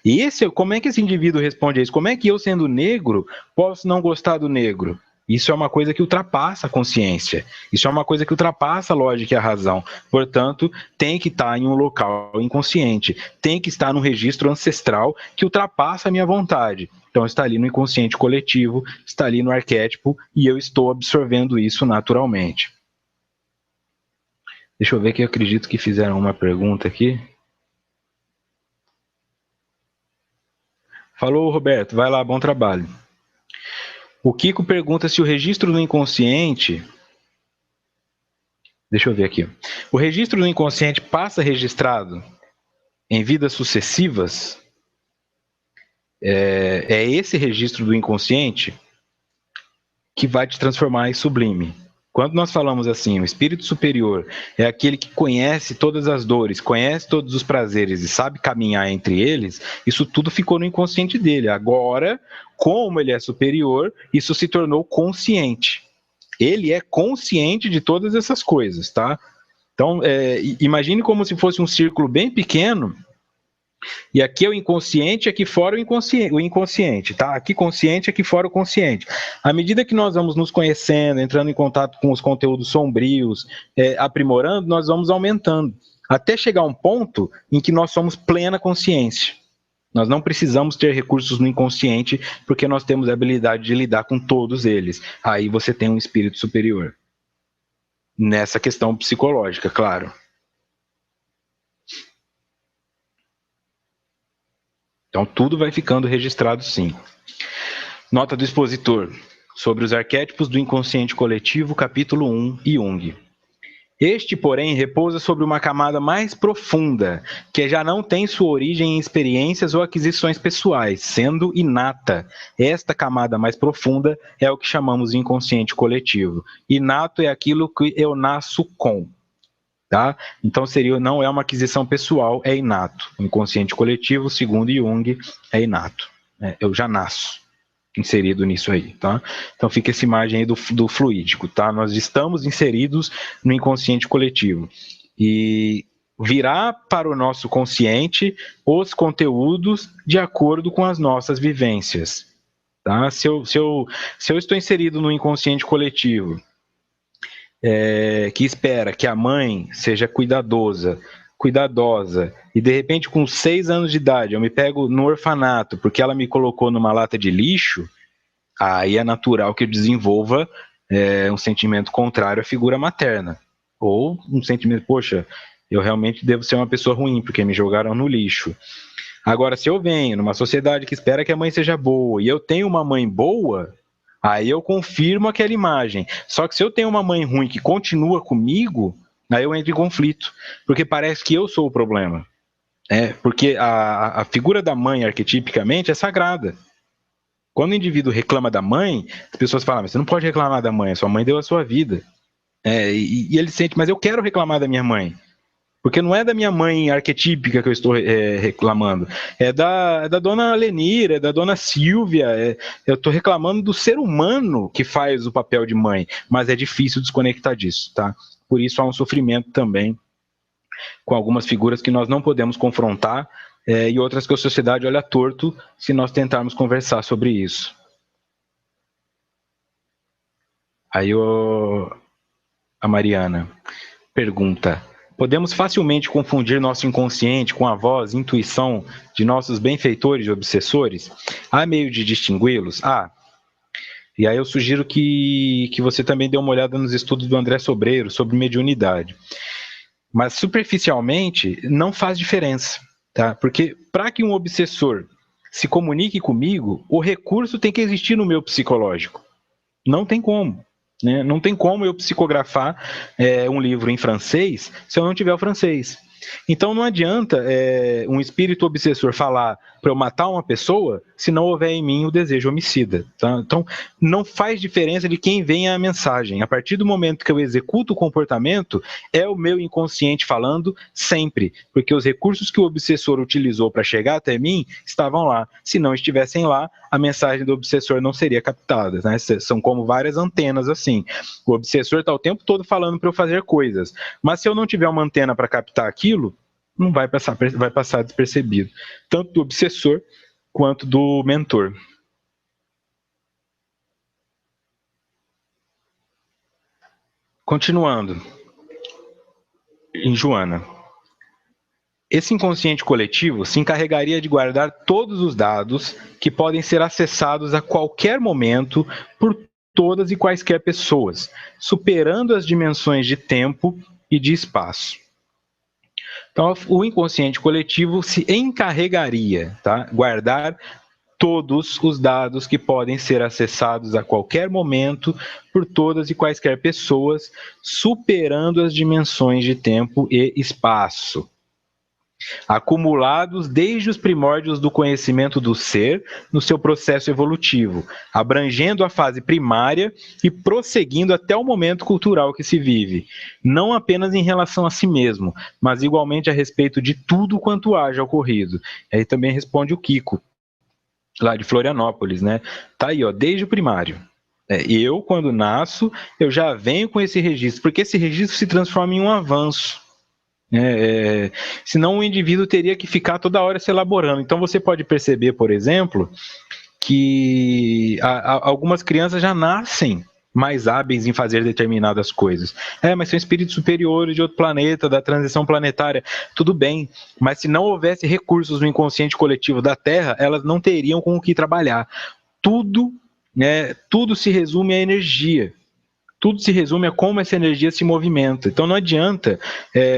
E como é que esse indivíduo responde a isso? Como é que eu, sendo negro, posso não gostar do negro? Isso é uma coisa que ultrapassa a consciência. Isso é uma coisa que ultrapassa a lógica e a razão. Portanto, tem que estar em um local inconsciente. Tem que estar num registro ancestral que ultrapassa a minha vontade. Então, está ali no inconsciente coletivo, está ali no arquétipo, e eu estou absorvendo isso naturalmente. Deixa eu ver que eu acredito que fizeram uma pergunta aqui. Falou, Roberto. Vai lá, bom trabalho. O Kiko pergunta se o registro do inconsciente... Deixa eu ver aqui. O registro do inconsciente passa registrado em vidas sucessivas? É esse registro do inconsciente que vai te transformar em sublime. Quando nós falamos assim, o espírito superior é aquele que conhece todas as dores, conhece todos os prazeres e sabe caminhar entre eles, isso tudo ficou no inconsciente dele. Agora, como ele é superior, isso se tornou consciente. Ele é consciente de todas essas coisas, tá? Então, imagine como se fosse um círculo bem pequeno, e aqui é o inconsciente, aqui fora o inconsciente, tá? Aqui consciente, aqui fora o consciente. À medida que nós vamos nos conhecendo, entrando em contato com os conteúdos sombrios, aprimorando, nós vamos aumentando, até chegar a um ponto em que nós somos plena consciência. Nós não precisamos ter recursos no inconsciente, porque nós temos a habilidade de lidar com todos eles. Aí você tem um espírito superior. Nessa questão psicológica, claro. Então, tudo vai ficando registrado, sim. Nota do expositor sobre os arquétipos do inconsciente coletivo, capítulo 1, Jung. Este, porém, repousa sobre uma camada mais profunda, que já não tem sua origem em experiências ou aquisições pessoais, sendo inata. Esta camada mais profunda é o que chamamos de inconsciente coletivo. Inato é aquilo que eu nasço com. Tá? Então não é uma aquisição pessoal, é inato. O inconsciente coletivo, segundo Jung, é inato. Eu já nasço. inserido nisso aí, tá? Então fica essa imagem aí do fluídico, tá? Nós estamos inseridos no inconsciente coletivo. E virá para o nosso consciente os conteúdos de acordo com as nossas vivências, tá? Se eu estou inserido no inconsciente coletivo, que espera que a mãe seja cuidadosa, e de repente com 6 anos de idade eu me pego no orfanato porque ela me colocou numa lata de lixo, aí é natural que eu desenvolva um sentimento contrário à figura materna, ou um sentimento, poxa, eu realmente devo ser uma pessoa ruim porque me jogaram no lixo. Agora, se eu venho numa sociedade que espera que a mãe seja boa e eu tenho uma mãe boa, aí eu confirmo aquela imagem. Só que se eu tenho uma mãe ruim que continua comigo, aí eu entro em conflito, porque parece que eu sou o problema. Porque a figura da mãe, arquetipicamente, é sagrada. Quando o indivíduo reclama da mãe, as pessoas falam, mas você não pode reclamar da mãe, a sua mãe deu a sua vida. E ele sente, mas eu quero reclamar da minha mãe. Porque não é da minha mãe arquetípica que eu estou reclamando. É da dona Lenira, é da dona Silvia. Eu estou reclamando do ser humano que faz o papel de mãe. Mas é difícil desconectar disso, tá? Por isso há um sofrimento também com algumas figuras que nós não podemos confrontar e outras que a sociedade olha torto se nós tentarmos conversar sobre isso. Aí a Mariana pergunta: podemos facilmente confundir nosso inconsciente com a voz, intuição de nossos benfeitores e obsessores? Há meio de distingui-los? E aí eu sugiro que você também dê uma olhada nos estudos do André Sobreiro sobre mediunidade. Mas superficialmente não faz diferença, tá? Porque para que um obsessor se comunique comigo, o recurso tem que existir no meu psicológico. Não tem como. Né? Não tem como eu psicografar um livro em francês se eu não tiver o francês. Então não adianta um espírito obsessor falar para eu matar uma pessoa se não houver em mim o desejo homicida. Tá? Então não faz diferença de quem vem a mensagem. A partir do momento que eu executo o comportamento, é o meu inconsciente falando sempre, porque os recursos que o obsessor utilizou para chegar até mim estavam lá. Se não estivessem lá, a mensagem do obsessor não seria captada. Né? São como várias antenas assim. O obsessor está o tempo todo falando para eu fazer coisas, mas se eu não tiver uma antena para captar aquilo, não vai passar despercebido, tanto do obsessor quanto do mentor. Continuando, em Joana. Esse inconsciente coletivo se encarregaria de guardar todos os dados que podem ser acessados a qualquer momento por todas e quaisquer pessoas, superando as dimensões de tempo e de espaço. Então, o inconsciente coletivo se encarregaria, tá? Guardar todos os dados que podem ser acessados a qualquer momento por todas e quaisquer pessoas, superando as dimensões de tempo e espaço, acumulados desde os primórdios do conhecimento do ser no seu processo evolutivo, abrangendo a fase primária e prosseguindo até o momento cultural que se vive, não apenas em relação a si mesmo, mas igualmente a respeito de tudo quanto haja ocorrido. Aí também responde o Kiko, lá de Florianópolis, né? Tá aí, ó, desde o primário. Eu, quando nasço, eu já venho com esse registro, porque esse registro se transforma em um avanço. Senão o indivíduo teria que ficar toda hora se elaborando. Então você pode perceber, por exemplo, que algumas crianças já nascem mais hábeis em fazer determinadas coisas. Mas são espíritos superiores de outro planeta, da transição planetária. Tudo bem, mas se não houvesse recursos no inconsciente coletivo da Terra, elas não teriam com o que trabalhar. Tudo se resume à energia. Tudo se resume a como essa energia se movimenta. Então não adianta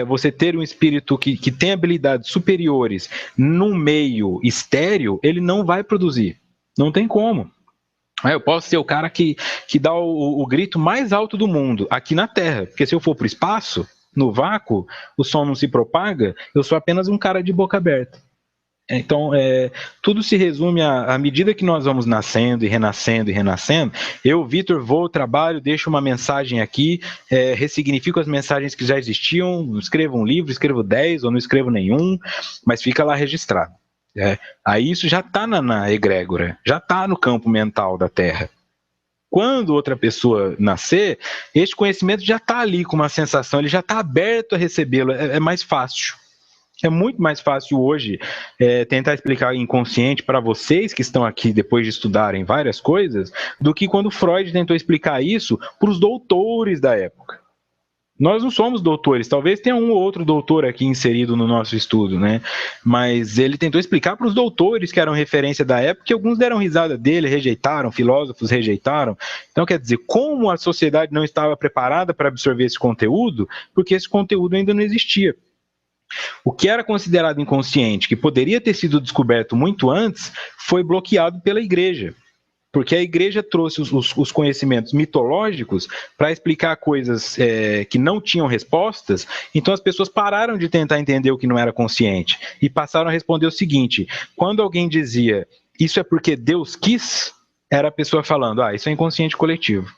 você ter um espírito que tem habilidades superiores num meio estéreo, ele não vai produzir. Não tem como. Eu posso ser o cara que dá o grito mais alto do mundo aqui na Terra, porque se eu for para o espaço, no vácuo, o som não se propaga, eu sou apenas um cara de boca aberta. Então, tudo se resume à medida que nós vamos nascendo e renascendo, eu, Vitor, vou, trabalho, deixo uma mensagem aqui, ressignifico as mensagens que já existiam, escrevo um livro, escrevo 10 ou não escrevo nenhum, mas fica lá registrado. Aí isso já está na egrégora, já está no campo mental da Terra. Quando outra pessoa nascer, este conhecimento já está ali com uma sensação, ele já está aberto a recebê-lo, é mais fácil. É muito mais fácil hoje tentar explicar inconsciente para vocês que estão aqui depois de estudarem várias coisas, do que quando Freud tentou explicar isso para os doutores da época. Nós não somos doutores, talvez tenha um ou outro doutor aqui inserido no nosso estudo, né? Mas ele tentou explicar para os doutores que eram referência da época, que alguns deram risada dele, rejeitaram, filósofos rejeitaram. Então, quer dizer, como a sociedade não estava preparada para absorver esse conteúdo, porque esse conteúdo ainda não existia. O que era considerado inconsciente, que poderia ter sido descoberto muito antes, foi bloqueado pela igreja. Porque a igreja trouxe os conhecimentos mitológicos para explicar coisas que não tinham respostas, então as pessoas pararam de tentar entender o que não era consciente e passaram a responder o seguinte: quando alguém dizia isso é porque Deus quis, era a pessoa falando, isso é inconsciente coletivo.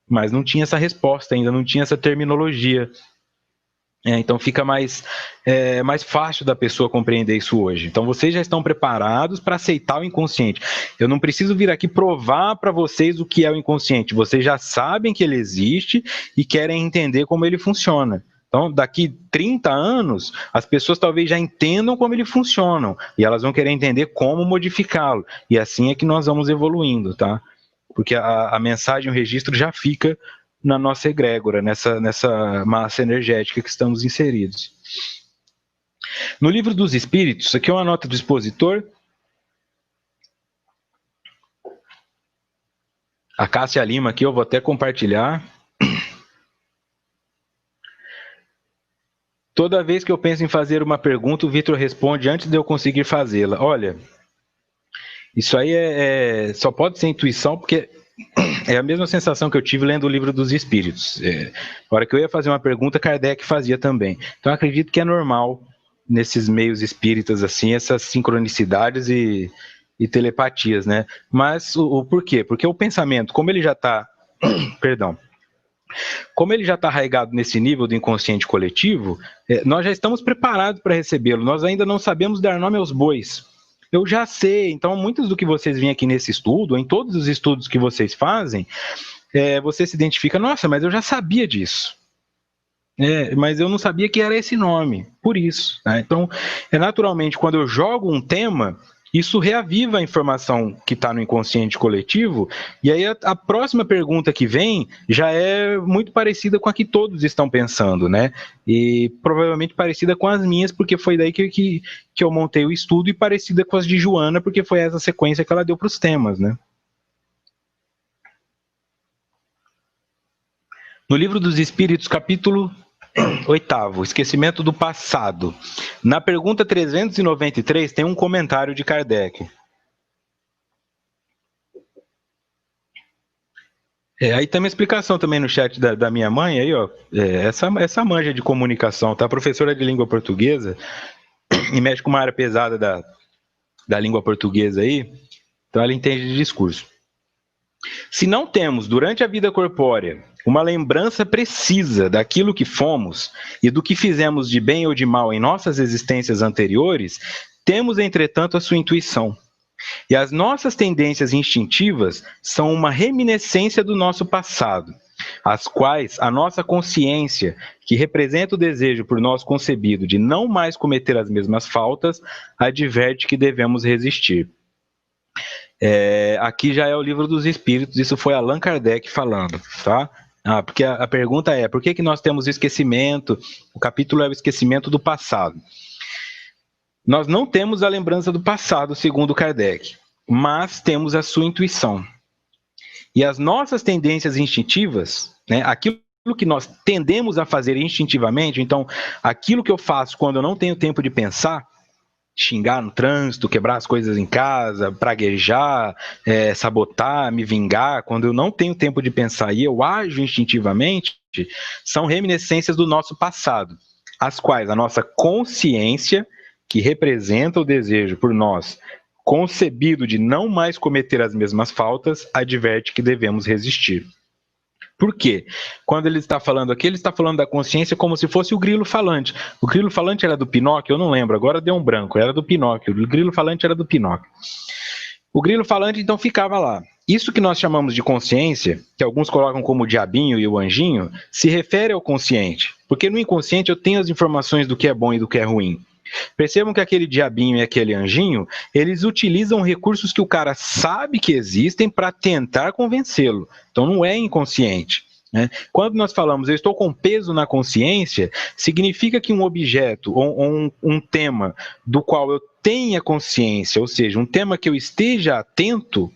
Mas não tinha essa resposta ainda, não tinha essa terminologia. Então fica mais fácil da pessoa compreender isso hoje. Então vocês já estão preparados para aceitar o inconsciente. Eu não preciso vir aqui provar para vocês o que é o inconsciente. Vocês já sabem que ele existe e querem entender como ele funciona. Então, daqui 30 anos, as pessoas talvez já entendam como ele funciona e elas vão querer entender como modificá-lo. E assim é que nós vamos evoluindo, tá? Porque a mensagem, o registro já fica na nossa egrégora, nessa massa energética que estamos inseridos. No Livro dos Espíritos, isso aqui é uma nota do expositor. A Cássia Lima aqui, eu vou até compartilhar. Toda vez que eu penso em fazer uma pergunta, o Vitor responde antes de eu conseguir fazê-la. Olha, isso aí só pode ser intuição, porque é a mesma sensação que eu tive lendo o Livro dos Espíritos. Na hora que eu ia fazer uma pergunta, Kardec fazia também. Então, eu acredito que é normal, nesses meios espíritas, assim, essas sincronicidades e telepatias, né? Mas o porquê? Porque o pensamento, como ele já está... Perdão. Como ele já está arraigado nesse nível do inconsciente coletivo, nós já estamos preparados para recebê-lo. Nós ainda não sabemos dar nome aos bois. Eu já sei, então muitos do que vocês veem aqui nesse estudo, em todos os estudos que vocês fazem, você se identifica, nossa, mas eu já sabia disso. Mas eu não sabia que era esse nome, por isso. Né? Então, naturalmente, quando eu jogo um tema, isso reaviva a informação que está no inconsciente coletivo, e aí a próxima pergunta que vem já é muito parecida com a que todos estão pensando, né? E provavelmente parecida com as minhas, porque foi daí que eu montei o estudo, e parecida com as de Joana, porque foi essa sequência que ela deu para os temas, né? No Livro dos Espíritos, capítulo 8º, esquecimento do passado. Na pergunta 393 tem um comentário de Kardec. Aí tem uma explicação também no chat da minha mãe, aí, ó, essa manja de comunicação, tá? Professora de língua portuguesa, e mexe com uma área pesada da língua portuguesa aí, então ela entende de discurso. Se não temos, durante a vida corpórea, uma lembrança precisa daquilo que fomos e do que fizemos de bem ou de mal em nossas existências anteriores, temos, entretanto, a sua intuição. E as nossas tendências instintivas são uma reminiscência do nosso passado, as quais a nossa consciência, que representa o desejo por nós concebido de não mais cometer as mesmas faltas, adverte que devemos resistir. Aqui já é o Livro dos Espíritos, isso foi Allan Kardec falando, tá? Porque a pergunta é, por que nós temos esquecimento? O capítulo é o esquecimento do passado. Nós não temos a lembrança do passado, segundo Kardec, mas temos a sua intuição. E as nossas tendências instintivas, né, aquilo que nós tendemos a fazer instintivamente, então, aquilo que eu faço quando eu não tenho tempo de pensar, xingar no trânsito, quebrar as coisas em casa, praguejar, sabotar, me vingar, quando eu não tenho tempo de pensar e eu ajo instintivamente, são reminiscências do nosso passado, as quais a nossa consciência, que representa o desejo por nós, concebido de não mais cometer as mesmas faltas, adverte que devemos resistir. Por quê? Quando ele está falando aqui, ele está falando da consciência como se fosse o grilo falante. O grilo falante era do Pinóquio? Eu não lembro, agora deu um branco, era do Pinóquio. O grilo falante era do Pinóquio. O grilo falante, então, ficava lá. Isso que nós chamamos de consciência, que alguns colocam como o diabinho e o anjinho, se refere ao consciente. Porque no inconsciente eu tenho as informações do que é bom e do que é ruim. Percebam que aquele diabinho e aquele anjinho, eles utilizam recursos que o cara sabe que existem para tentar convencê-lo. Então não é inconsciente. Né? Quando nós falamos eu estou com peso na consciência, significa que um objeto ou um tema do qual eu tenha consciência, ou seja, um tema que eu esteja atento,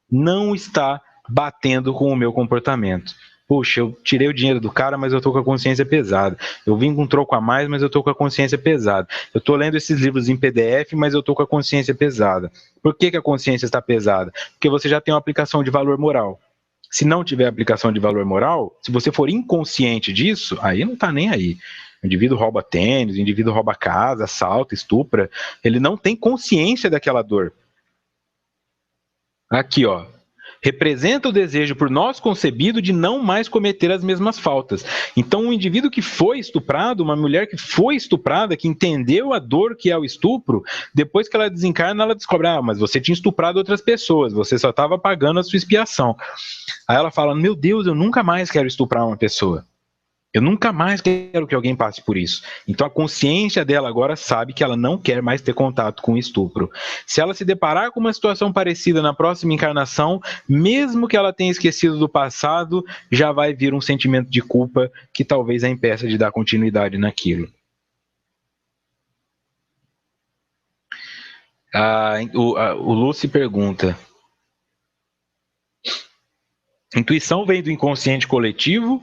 não está batendo com o meu comportamento. Puxa, eu tirei o dinheiro do cara, mas eu tô com a consciência pesada. Eu vim com um troco a mais, mas eu tô com a consciência pesada. Eu tô lendo esses livros em PDF, mas eu tô com a consciência pesada. Por que a consciência está pesada? Porque você já tem uma aplicação de valor moral. Se não tiver aplicação de valor moral, se você for inconsciente disso, aí não tá nem aí. O indivíduo rouba tênis, o indivíduo rouba casa, assalta, estupra. Ele não tem consciência daquela dor. Aqui, ó. Representa o desejo por nós concebido de não mais cometer as mesmas faltas. Então, um indivíduo que foi estuprado, uma mulher que foi estuprada, que entendeu a dor que é o estupro, depois que ela desencarna, ela descobre, mas você tinha estuprado outras pessoas, você só estava pagando a sua expiação. Aí ela fala, meu Deus, eu nunca mais quero estuprar uma pessoa. Eu nunca mais quero que alguém passe por isso. Então a consciência dela agora sabe que ela não quer mais ter contato com o estupro. Se ela se deparar com uma situação parecida na próxima encarnação, mesmo que ela tenha esquecido do passado, já vai vir um sentimento de culpa que talvez a impeça de dar continuidade naquilo. O Lúcio pergunta: intuição vem do inconsciente coletivo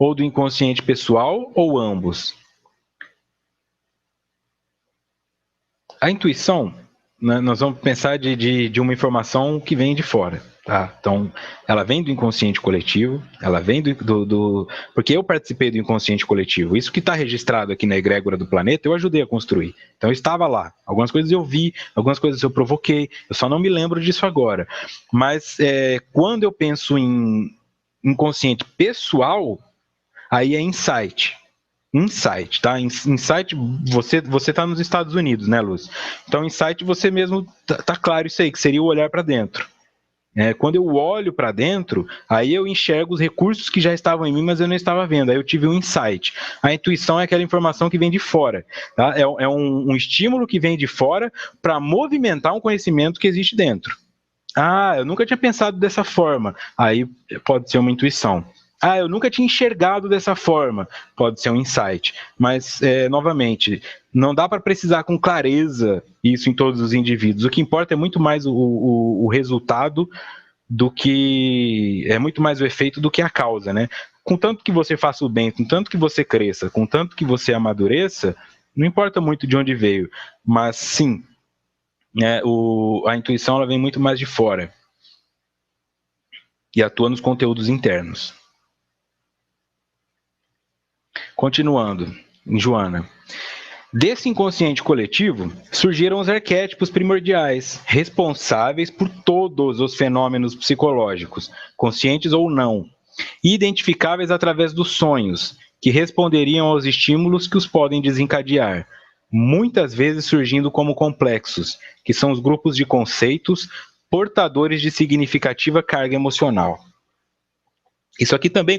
ou do inconsciente pessoal, ou ambos? A intuição, né, nós vamos pensar de uma informação que vem de fora. Tá? Então, ela vem do inconsciente coletivo, ela vem porque eu participei do inconsciente coletivo. Isso que está registrado aqui na egrégora do planeta, eu ajudei a construir. Então, eu estava lá. Algumas coisas eu vi, algumas coisas eu provoquei, eu só não me lembro disso agora. Mas, quando eu penso em inconsciente pessoal, aí é insight. Insight, tá? Insight, você tá nos Estados Unidos, né, Lúcio? Então, insight, você mesmo tá claro isso aí, que seria o olhar para dentro. Quando eu olho para dentro, aí eu enxergo os recursos que já estavam em mim, mas eu não estava vendo. Aí eu tive um insight. A intuição é aquela informação que vem de fora. Tá? É um estímulo que vem de fora para movimentar um conhecimento que existe dentro. Eu nunca tinha pensado dessa forma. Aí pode ser uma intuição. Eu nunca tinha enxergado dessa forma. Pode ser um insight. Mas, novamente, não dá para precisar com clareza isso em todos os indivíduos. O que importa é muito mais o resultado do que... É muito mais o efeito do que a causa, né? Contanto que você faça o bem, contanto que você cresça, contanto que você amadureça, não importa muito de onde veio. Mas, sim, a intuição ela vem muito mais de fora. E atua nos conteúdos internos. Continuando, em Joana. Desse inconsciente coletivo, surgiram os arquétipos primordiais, responsáveis por todos os fenômenos psicológicos, conscientes ou não, e identificáveis através dos sonhos, que responderiam aos estímulos que os podem desencadear, muitas vezes surgindo como complexos, que são os grupos de conceitos portadores de significativa carga emocional. Isso aqui também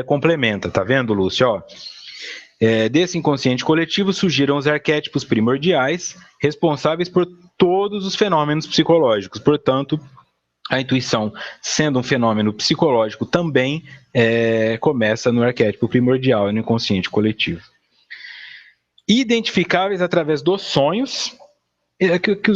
complementa, tá vendo, Lúcio? Ó, desse inconsciente coletivo surgiram os arquétipos primordiais, responsáveis por todos os fenômenos psicológicos. Portanto, a intuição, sendo um fenômeno psicológico, também começa no arquétipo primordial e no inconsciente coletivo. Identificáveis através dos sonhos,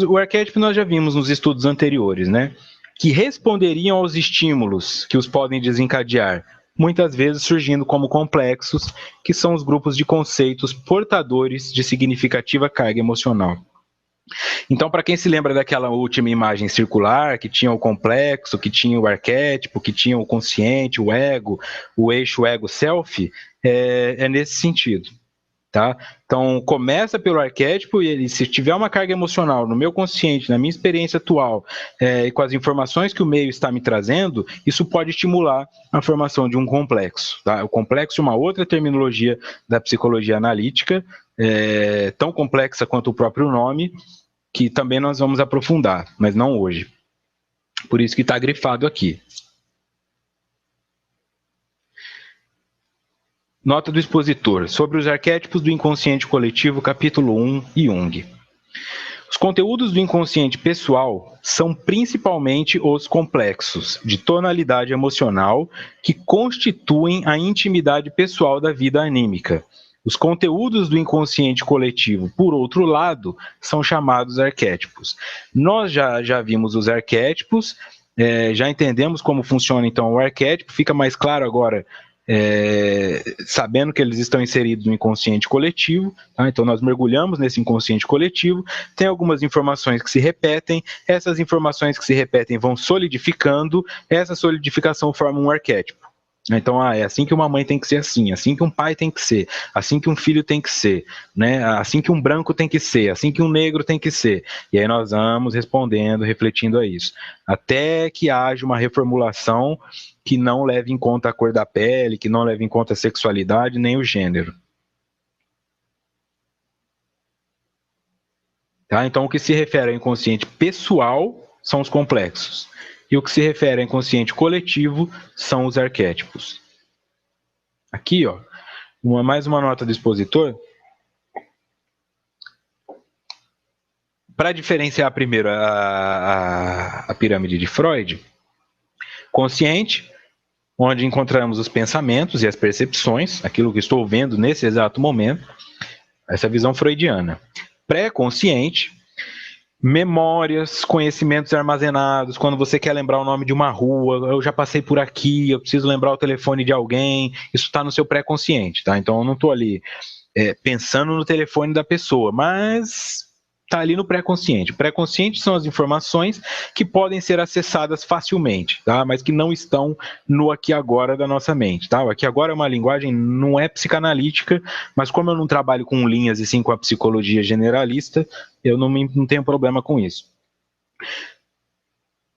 o arquétipo nós já vimos nos estudos anteriores, né? Que responderiam aos estímulos que os podem desencadear, muitas vezes surgindo como complexos, que são os grupos de conceitos portadores de significativa carga emocional. Então, para quem se lembra daquela última imagem circular, que tinha o complexo, que tinha o arquétipo, que tinha o consciente, o ego, o eixo ego-self, é nesse sentido. Tá? Então, começa pelo arquétipo e ele, se tiver uma carga emocional no meu consciente, na minha experiência atual, e com as informações que o meio está me trazendo, isso pode estimular a formação de um complexo. Tá? O complexo é uma outra terminologia da psicologia analítica, tão complexa quanto o próprio nome, que também nós vamos aprofundar, mas não hoje. Por isso que está grifado aqui. Nota do expositor, sobre os arquétipos do inconsciente coletivo, capítulo 1, Jung. Os conteúdos do inconsciente pessoal são principalmente os complexos, de tonalidade emocional, que constituem a intimidade pessoal da vida anímica. Os conteúdos do inconsciente coletivo, por outro lado, são chamados arquétipos. Nós já vimos os arquétipos, já entendemos como funciona então o arquétipo, fica mais claro agora sabendo que eles estão inseridos no inconsciente coletivo, tá? Então nós mergulhamos nesse inconsciente coletivo, tem algumas informações que se repetem, essas informações que se repetem vão solidificando, essa solidificação forma um arquétipo. Então, é assim que uma mãe tem que ser assim que um pai tem que ser, assim que um filho tem que ser, né? Assim que um branco tem que ser, assim que um negro tem que ser. E aí nós vamos respondendo, refletindo a isso. Até que haja uma reformulação que não leve em conta a cor da pele, que não leve em conta a sexualidade, nem o gênero. Tá? Então, o que se refere ao inconsciente pessoal são os complexos. E o que se refere ao inconsciente coletivo são os arquétipos. Aqui, ó, mais uma nota do expositor. Para diferenciar primeiro a pirâmide de Freud, consciente, onde encontramos os pensamentos e as percepções, aquilo que estou vendo nesse exato momento, essa visão freudiana. Pré-consciente, memórias, conhecimentos armazenados, quando você quer lembrar o nome de uma rua, eu já passei por aqui, eu preciso lembrar o telefone de alguém, isso está no seu pré-consciente, tá? Então eu não estou ali pensando no telefone da pessoa, mas está ali no pré-consciente. O pré-consciente são as informações que podem ser acessadas facilmente, tá? Mas que não estão no aqui e agora da nossa mente. Tá? O aqui e agora é uma linguagem, não é psicanalítica, mas como eu não trabalho com linhas e sim com a psicologia generalista, eu não tenho problema com isso.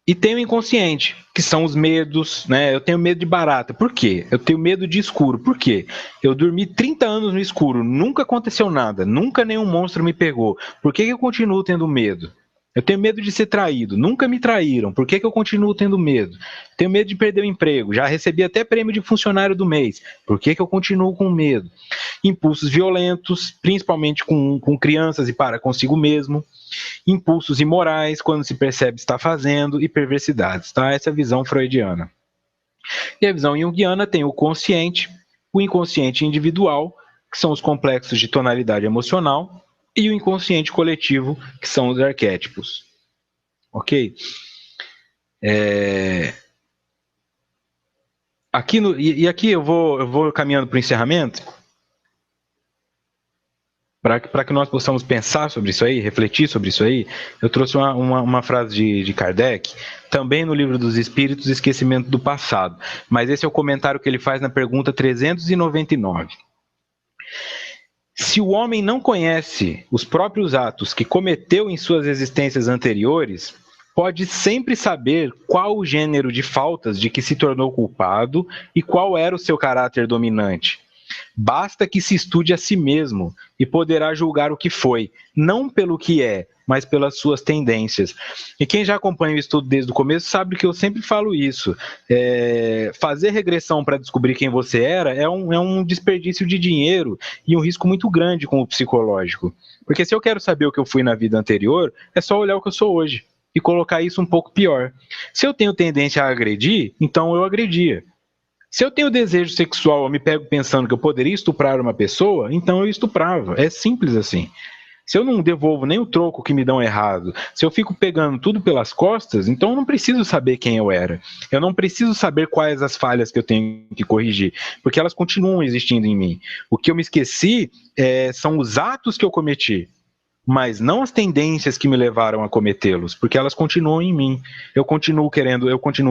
E tem o inconsciente, que são os medos, né? Eu tenho medo de barata. Por quê? Eu tenho medo de escuro. Por quê? Eu dormi 30 anos no escuro, nunca aconteceu nada, nunca nenhum monstro me pegou. Por que eu continuo tendo medo? Eu tenho medo de ser traído, nunca me traíram. Por que eu continuo tendo medo? Tenho medo de perder o emprego, já recebi até prêmio de funcionário do mês. Por que eu continuo com medo? Impulsos violentos, principalmente com crianças e para consigo mesmo. Impulsos imorais, quando se percebe estar fazendo, e perversidades, tá? Essa é a visão freudiana. E a visão junguiana tem o consciente, o inconsciente individual, que são os complexos de tonalidade emocional, e o inconsciente coletivo, que são os arquétipos. Ok? Aqui eu vou caminhando para o encerramento, para que nós possamos pensar sobre isso aí, refletir sobre isso aí. Eu trouxe uma frase de Kardec, também no Livro dos Espíritos, Esquecimento do Passado, mas esse é o comentário que ele faz na pergunta 399. Se o homem não conhece os próprios atos que cometeu em suas existências anteriores, pode sempre saber qual o gênero de faltas de que se tornou culpado e qual era o seu caráter dominante. Basta que se estude a si mesmo e poderá julgar o que foi, não pelo que é, mas pelas suas tendências. E quem já acompanha o estudo desde o começo sabe que eu sempre falo isso. Fazer regressão para descobrir quem você era é um desperdício de dinheiro e um risco muito grande com o psicológico. Porque se eu quero saber o que eu fui na vida anterior, é só olhar o que eu sou hoje e colocar isso um pouco pior. Se eu tenho tendência a agredir, então eu agredia. Se eu tenho desejo sexual, eu me pego pensando que eu poderia estuprar uma pessoa, então eu estuprava. É simples assim. Se eu não devolvo nem o troco que me dão errado, se eu fico pegando tudo pelas costas, então eu não preciso saber quem eu era. Eu não preciso saber quais as falhas que eu tenho que corrigir, porque elas continuam existindo em mim. O que eu me esqueci são os atos que eu cometi, mas não as tendências que me levaram a cometê-los, porque elas continuam em mim. Eu continuo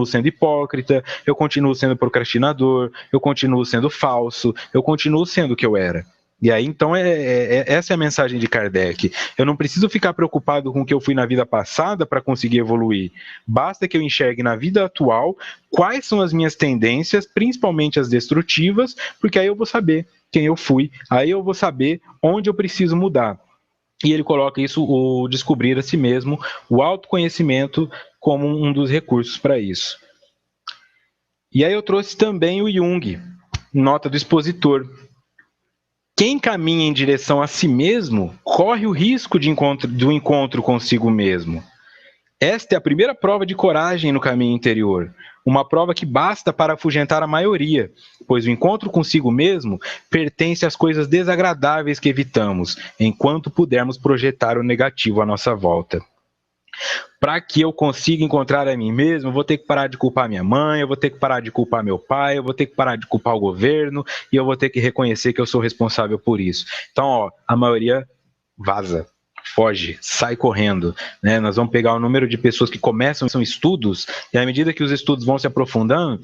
sendo hipócrita, eu continuo sendo procrastinador, eu continuo sendo falso, eu continuo sendo o que eu era. E aí, então, essa é a mensagem de Kardec. Eu não preciso ficar preocupado com o que eu fui na vida passada para conseguir evoluir. Basta que eu enxergue na vida atual quais são as minhas tendências, principalmente as destrutivas, porque aí eu vou saber quem eu fui, aí eu vou saber onde eu preciso mudar. E ele coloca isso, o descobrir a si mesmo, o autoconhecimento, como um dos recursos para isso. E aí eu trouxe também o Jung, nota do expositor. Quem caminha em direção a si mesmo corre o risco do encontro consigo mesmo. Esta é a primeira prova de coragem no caminho interior, uma prova que basta para afugentar a maioria, pois o encontro consigo mesmo pertence às coisas desagradáveis que evitamos, enquanto pudermos projetar o negativo à nossa volta. Para que eu consiga encontrar a mim mesmo, eu vou ter que parar de culpar minha mãe, eu vou ter que parar de culpar meu pai, eu vou ter que parar de culpar o governo e eu vou ter que reconhecer que eu sou responsável por isso. Então, ó, a maioria vaza, foge, sai correndo, né? Nós vamos pegar o número de pessoas que começam são estudos e à medida que os estudos vão se aprofundando,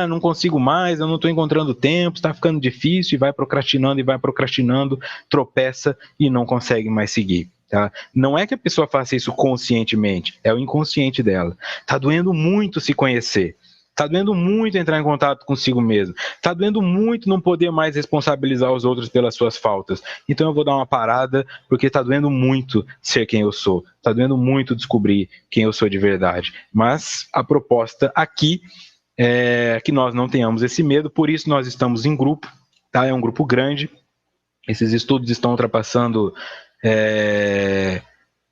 não consigo mais, eu não estou encontrando tempo, está ficando difícil e vai procrastinando, tropeça e não consegue mais seguir. Tá? Não é que a pessoa faça isso conscientemente, é o inconsciente dela. Tá doendo muito se conhecer. Tá doendo muito entrar em contato consigo mesmo. Tá doendo muito não poder mais responsabilizar os outros pelas suas faltas. Então eu vou dar uma parada, porque tá doendo muito ser quem eu sou. Tá doendo muito descobrir quem eu sou de verdade. Mas a proposta aqui é que nós não tenhamos esse medo, por isso nós estamos em grupo, tá? É um grupo grande. Esses estudos estão ultrapassando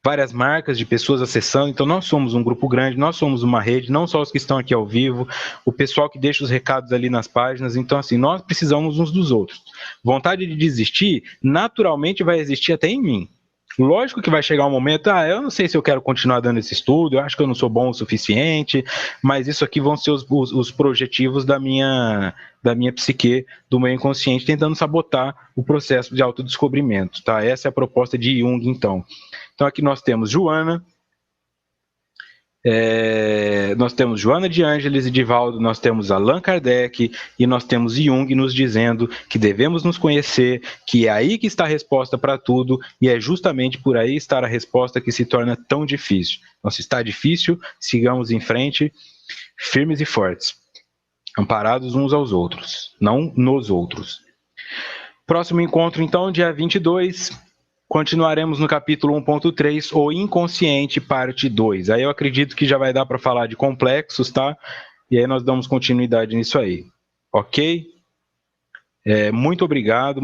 várias marcas de pessoas acessando, então nós somos um grupo grande, nós somos uma rede, não só os que estão aqui ao vivo, o pessoal que deixa os recados ali nas páginas, então assim, nós precisamos uns dos outros. Vontade de desistir, naturalmente vai existir até em mim. Lógico que vai chegar um momento, eu não sei se eu quero continuar dando esse estudo, eu acho que eu não sou bom o suficiente, mas isso aqui vão ser os projetivos da minha psique, do meu inconsciente, tentando sabotar o processo de autodescobrimento, tá? Essa é a proposta de Jung, então. Então aqui nós temos Joana, nós temos Joana de Ângeles e Divaldo, nós temos Allan Kardec e nós temos Jung nos dizendo que devemos nos conhecer, que é aí que está a resposta para tudo e é justamente por aí estar a resposta que se torna tão difícil. Então, se está difícil, sigamos em frente, firmes e fortes, amparados uns aos outros, não nos outros. Próximo encontro, então, dia 22. Continuaremos no capítulo 1.3, o inconsciente, parte 2. Aí eu acredito que já vai dar para falar de complexos, tá? E aí nós damos continuidade nisso aí. Ok? Muito obrigado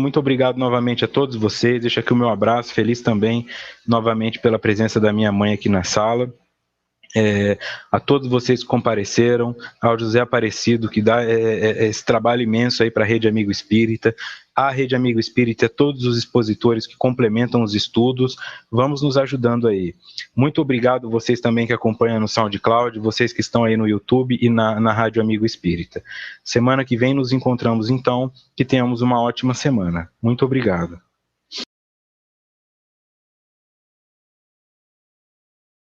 novamente a todos vocês. Deixo aqui o meu abraço, feliz também novamente pela presença da minha mãe aqui na sala. A todos vocês que compareceram, ao José Aparecido, que dá esse trabalho imenso aí para a Rede Amigo Espírita, a Rede Amigo Espírita, todos os expositores que complementam os estudos, vamos nos ajudando aí. Muito obrigado vocês também que acompanham no SoundCloud, vocês que estão aí no YouTube e na Rádio Amigo Espírita. Semana que vem nos encontramos então, que tenhamos uma ótima semana. Muito obrigado.